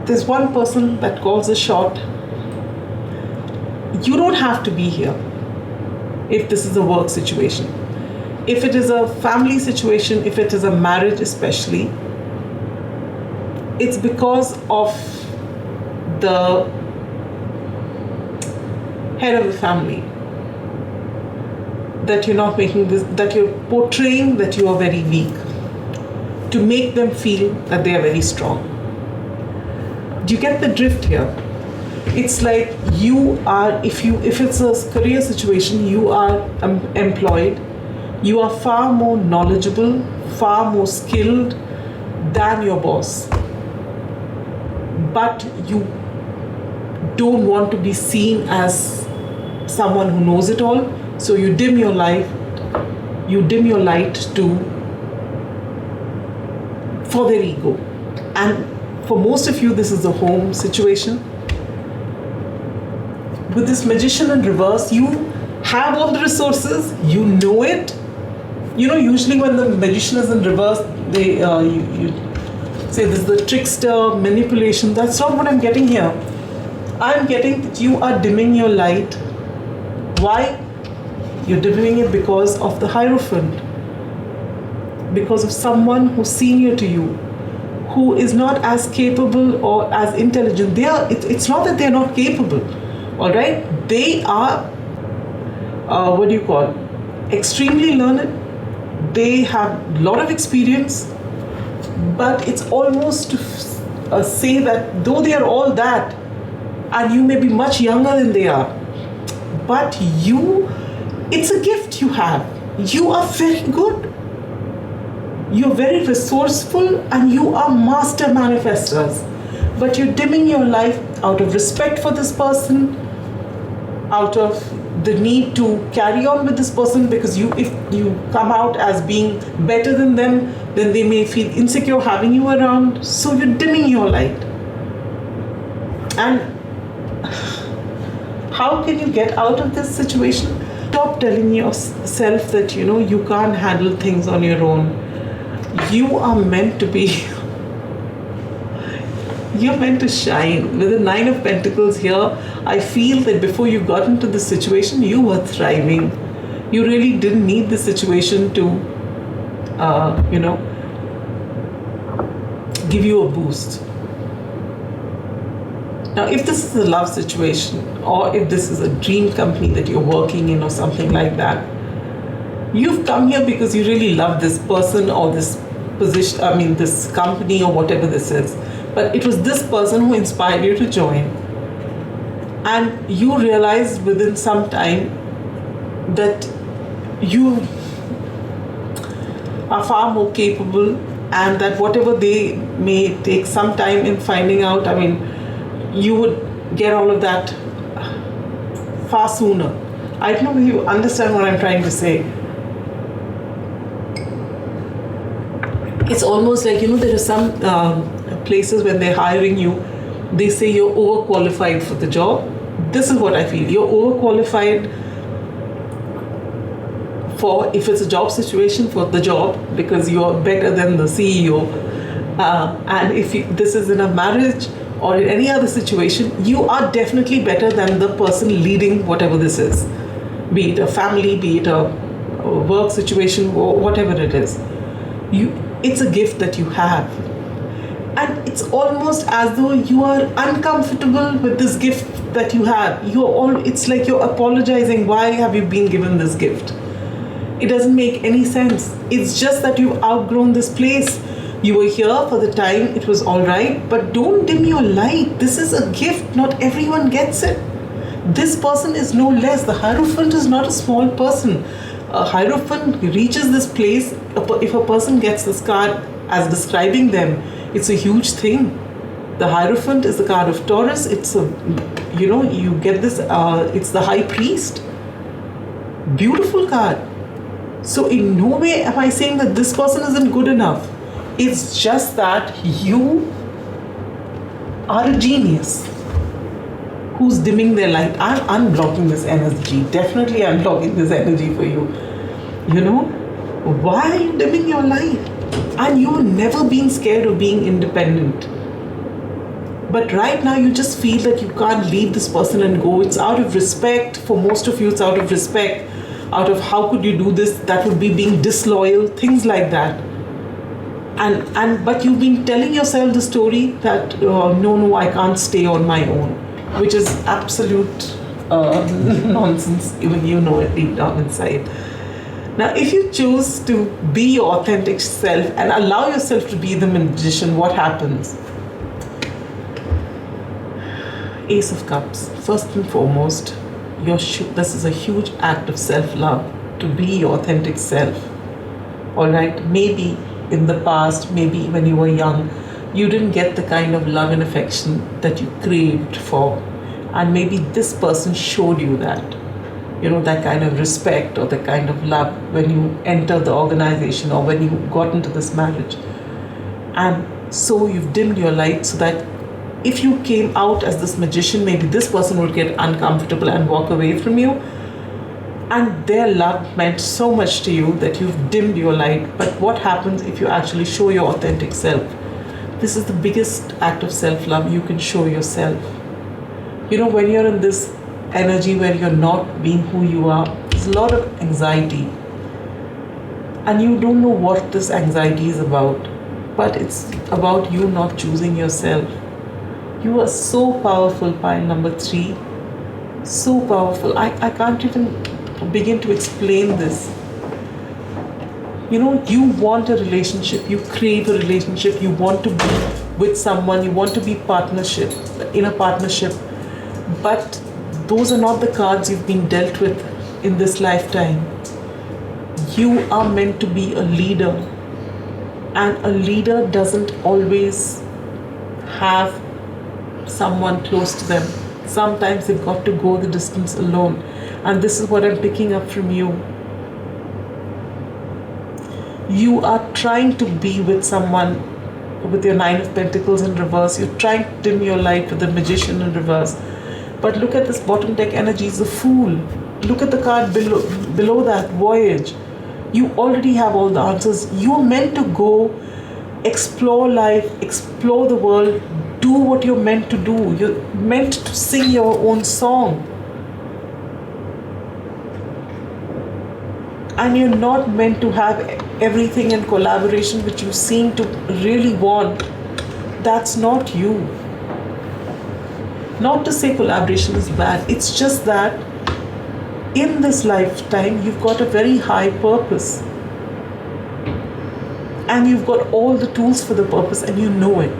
S1: there's one person that calls the shot. You don't have to be here if this is a work situation. If it is a family situation, if it is a marriage especially, it's because of the head of the family that you're not making this, that you're portraying that you are very weak, to make them feel that they are very strong. Do you get the drift here? It's like you are, if it's a career situation, you are employed, you are far more knowledgeable, far more skilled than your boss. But you don't want to be seen as someone who knows it all. So you dim your light for their ego. And for most of you, this is a home situation. With this Magician in reverse, you have all the resources, you know it. Usually when the Magician is in reverse, you say this is the trickster, manipulation. That's not what I'm getting here. I'm getting that you are dimming your light. Why? You're dimming it because of the Hierophant. Because of someone who's senior to you, who is not as capable or as intelligent. It's not that they're not capable, all right? They are, extremely learned. They have a lot of experience, but it's almost to say that though they are all that, and you may be much younger than they are, but it's a gift you have. You are very good. You're very resourceful and you are master manifestors. But you're dimming your life out of respect for this person, out of the need to carry on with this person, because if you come out as being better than them, then they may feel insecure having you around. So you're dimming your light. And how can you get out of this situation? Stop telling yourself that you can't handle things on your own. You are meant to be, you're meant to shine. With the 9 of Pentacles here, I feel that before you got into this situation, you were thriving. You really didn't need this situation to, give you a boost. Now, if this is a love situation, or if this is a dream company that you're working in or something like that, you've come here because you really love this person or this position, this company or whatever this is. But it was this person who inspired you to join. And you realized within some time that you are far more capable, and that whatever they may take some time in finding out, you would get all of that far sooner. I don't know if you understand what I'm trying to say. It's almost like, there are some places when they're hiring you, they say you're overqualified for the job. This is what I feel. You're overqualified for, if it's a job situation, for the job, because you're better than the CEO. And if this is in a marriage or in any other situation, you are definitely better than the person leading whatever this is. Be it a family, be it a work situation, or whatever it is. It's a gift that you have. And it's almost as though you are uncomfortable with this gift that you have. It's like you're apologizing. Why have you been given this gift? It doesn't make any sense. It's just that you've outgrown this place. You were here for the time, it was all right, but don't dim your light. This is a gift. Not everyone gets it. This person is no less. The Hierophant is not a small person. A Hierophant reaches this place. If a person gets this card as describing them, it's a huge thing. The Hierophant is the card of Taurus. It's you get this, it's the High Priest. Beautiful card. So in no way am I saying that this person isn't good enough. It's just that you are a genius who's dimming their light. I'm unblocking this energy. Definitely unblocking this energy for you. Why are you dimming your light? And you've never been scared of being independent. But right now you just feel that you can't leave this person and go. It's out of respect. For most of you, it's out of respect. Out of how could you do this? That would be being disloyal. Things like that. But you've been telling yourself the story that no, I can't stay on my own, which is absolute nonsense. Even you know it deep down inside. Now, if you choose to be your authentic self and allow yourself to be the Magician, what happens? Ace of Cups. First and foremost, this is a huge act of self-love, to be your authentic self. All right, maybe in the past, maybe when you were young, you didn't get the kind of love and affection that you craved for. And maybe this person showed you that. that kind of respect or that kind of love when you enter the organization or when you got into this marriage. And so you've dimmed your light so that if you came out as this magician, maybe this person would get uncomfortable and walk away from you. And their love meant so much to you that you've dimmed your light. But what happens if you actually show your authentic self? This is the biggest act of self-love you can show yourself. When you're in this energy where you're not being who you are, there's a lot of anxiety. And you don't know what this anxiety is about. But it's about you not choosing yourself. You are so powerful, pile number 3. So powerful. I can't even begin to explain this. You want a relationship, you crave a relationship, you want to be with someone, you want to be in a partnership. But those are not the cards you've been dealt with in this lifetime. You are meant to be a leader. And a leader doesn't always have someone close to them. Sometimes they've got to go the distance alone. And this is what I'm picking up from you. You are trying to be with someone with your 9 of Pentacles in reverse. You're trying to dim your light with the Magician in reverse. But look at this bottom deck energy, it's the Fool. Look at the card below that, Voyage. You already have all the answers. You're meant to go explore life, explore the world, do what you're meant to do. You're meant to sing your own song. And you're not meant to have everything in collaboration which you seem to really want. That's not you. Not to say collaboration is bad. It's just that in this lifetime, you've got a very high purpose. And you've got all the tools for the purpose and you know it.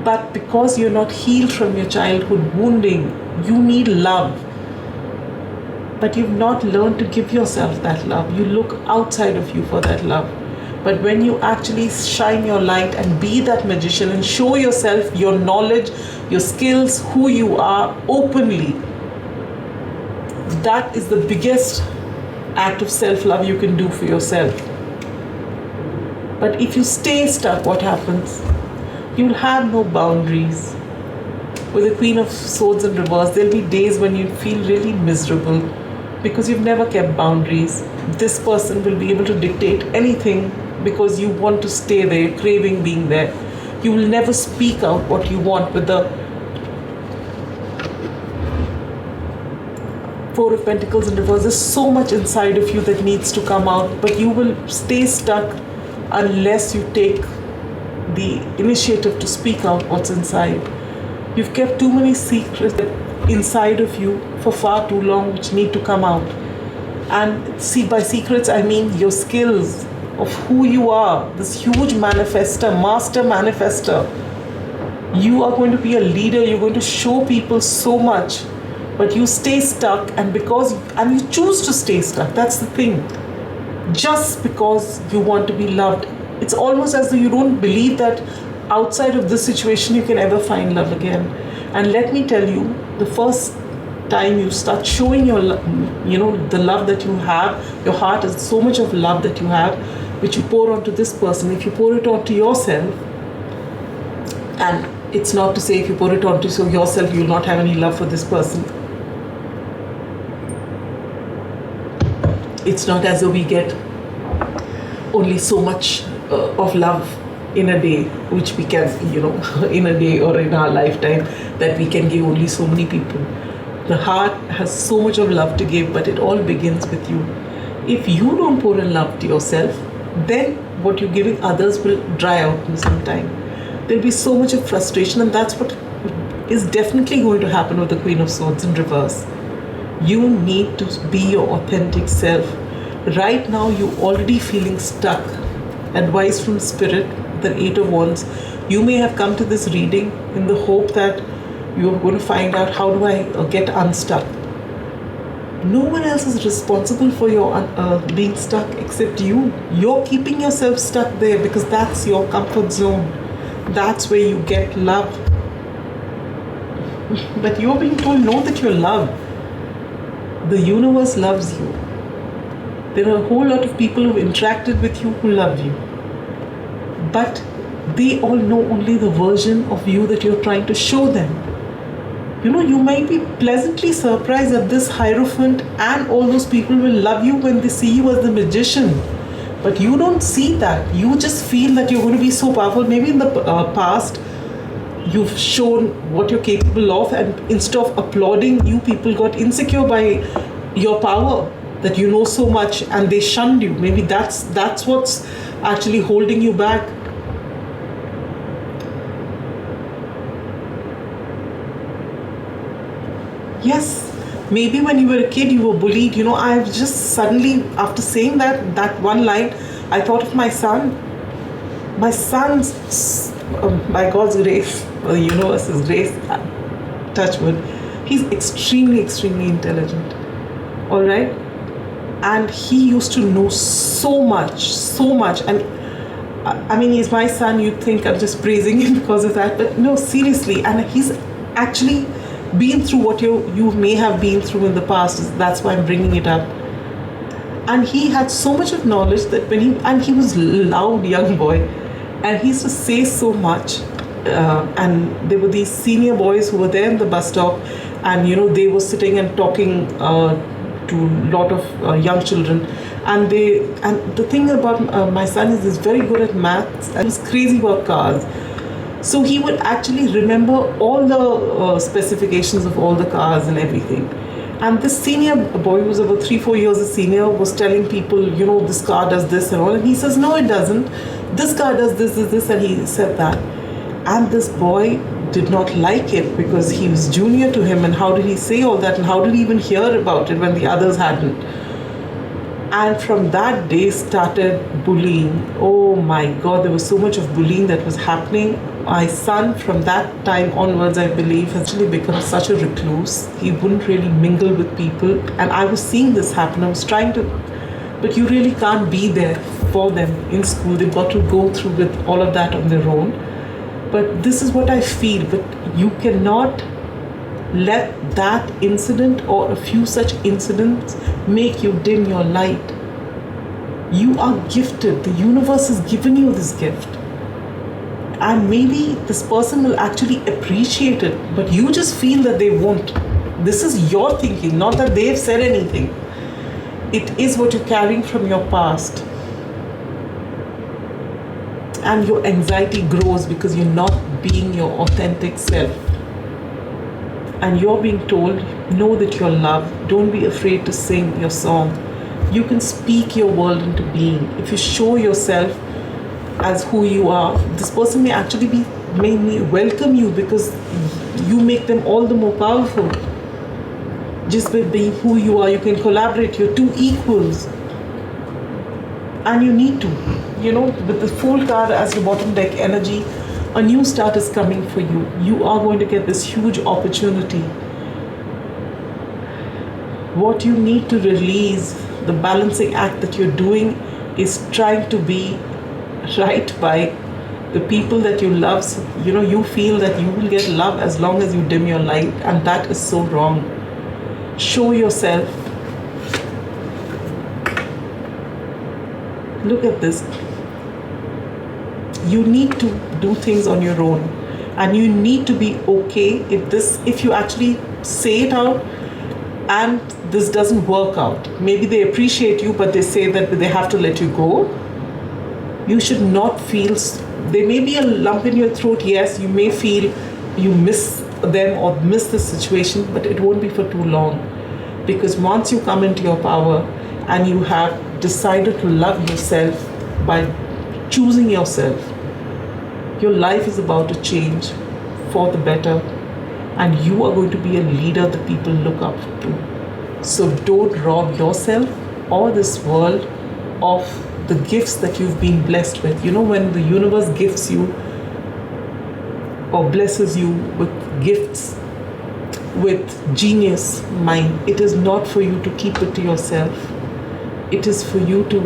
S1: But because you're not healed from your childhood wounding, you need love. But you've not learned to give yourself that love. You look outside of you for that love. But when you actually shine your light and be that magician and show yourself your knowledge, your skills, who you are openly, that is the biggest act of self-love you can do for yourself. But if you stay stuck, what happens? You'll have no boundaries. With the Queen of Swords in reverse, there'll be days when you feel really miserable because you've never kept boundaries. This person will be able to dictate anything because you want to stay there, craving being there. You will never speak out what you want. With the 4 of Pentacles in reverse, there's so much inside of you that needs to come out, but you will stay stuck unless you take the initiative to speak out what's inside. You've kept too many secrets inside of you for far too long which need to come out. And see, by secrets I mean your skills of who you are, this huge manifester, master manifester. You are going to be a leader, you're going to show people so much, but you stay stuck, and you choose to stay stuck. That's the thing. Just because you want to be loved. It's almost as though you don't believe that outside of this situation you can ever find love again. And let me tell you, the first time you start showing your the love that you have, your heart is so much of love that you have, which you pour onto this person. If you pour it onto yourself, and it's not to say if you pour it onto yourself you will not have any love for this person. It's not as though we get only so much of love in a day, which we can, in a day or in our lifetime, that we can give only so many people. The heart has so much of love to give, but it all begins with you. If you don't pour in love to yourself, then what you're giving others will dry out in some time. There'll be so much of frustration, and that's what is definitely going to happen with the Queen of Swords in reverse. You need to be your authentic self. Right now, you're already feeling stuck. Advice from Spirit, the 8 of Wands. You may have come to this reading in the hope that you're going to find out, how do I get unstuck? No one else is responsible for your being stuck except you. You're keeping yourself stuck there because that's your comfort zone. That's where you get love. But you're being told, know that you're loved. The universe loves you. There are a whole lot of people who've interacted with you who love you. But they all know only the version of you that you're trying to show them. You might be pleasantly surprised that this Hierophant and all those people will love you when they see you as the magician. But you don't see that. You just feel that you're going to be so powerful. Maybe in the past, you've shown what you're capable of, and instead of applauding, you people got insecure by your power, that you know so much, and they shunned you. Maybe that's what's actually holding you back. Yes, maybe when you were a kid, you were bullied. I've just suddenly, after saying that one line, I thought of my son. My son's, by God's grace, the universe's grace, touch wood, he's extremely, extremely intelligent. All right? And he used to know so much. And I mean, he's my son. You'd think I'm just praising him because of that. But no, seriously. And he's actually been through what you may have been through in the past. That's why I'm bringing it up. And he had so much of knowledge that he was a loud young boy, and he used to say so much. And there were these senior boys who were there in the bus stop, and they were sitting and talking to a lot of young children. And the thing about my son is he's very good at maths, and he's crazy about cars. So he would actually remember all the specifications of all the cars and everything. And this senior boy, who was about 3-4 years a senior, was telling people, this car does this and all. And he says, no, it doesn't. This car does this, and he said that. And this boy did not like it because he was junior to him. And how did he say all that? And how did he even hear about it when the others hadn't? And from that day started bullying. Oh my God, there was so much of bullying that was happening. My son, from that time onwards, I believe, has actually become such a recluse. He wouldn't really mingle with people. And I was seeing this happen. I was trying to, but you really can't be there for them in school. They've got to go through with all of that on their own. But this is what I feel. But you cannot let that incident or a few such incidents make you dim your light. You are gifted. The universe has given you this gift. And maybe this person will actually appreciate it, but you just feel that they won't. This is your thinking, not that they've said anything. It is what you're carrying from your past. And your anxiety grows because you're not being your authentic self. And you're being told, know that you're loved. Don't be afraid to sing your song. You can speak your world into being. If you show yourself as who you are, this person may actually may welcome you because you make them all the more powerful. Just by being who you are, you can collaborate. You're two equals. And you need to. With the Fool card as your bottom deck energy, a new start is coming for you. You are going to get this huge opportunity. What you need to release, the balancing act that you're doing, is trying to be right by the people that you love. You feel that you will get love as long as you dim your light, and that is so wrong. Show yourself. Look at this. You need to do things on your own, and you need to be okay if you actually say it out and this doesn't work out. Maybe they appreciate you, but they say that they have to let you go. You should not feel, there may be a lump in your throat. Yes, you may feel you miss them or miss the situation, but it won't be for too long. Because once you come into your power and you have decided to love yourself by choosing yourself, your life is about to change for the better, and you are going to be a leader that people look up to. So don't rob yourself or this world of the gifts that you've been blessed with. When the universe gifts you or blesses you with gifts, with genius mind, it is not for you to keep it to yourself. It is for you to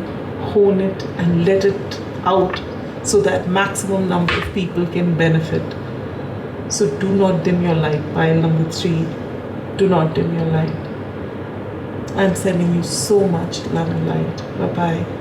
S1: hone it and let it out so that maximum number of people can benefit. So do not dim your light. Pile number 3, do not dim your light. I'm sending you so much love and light. Bye-bye.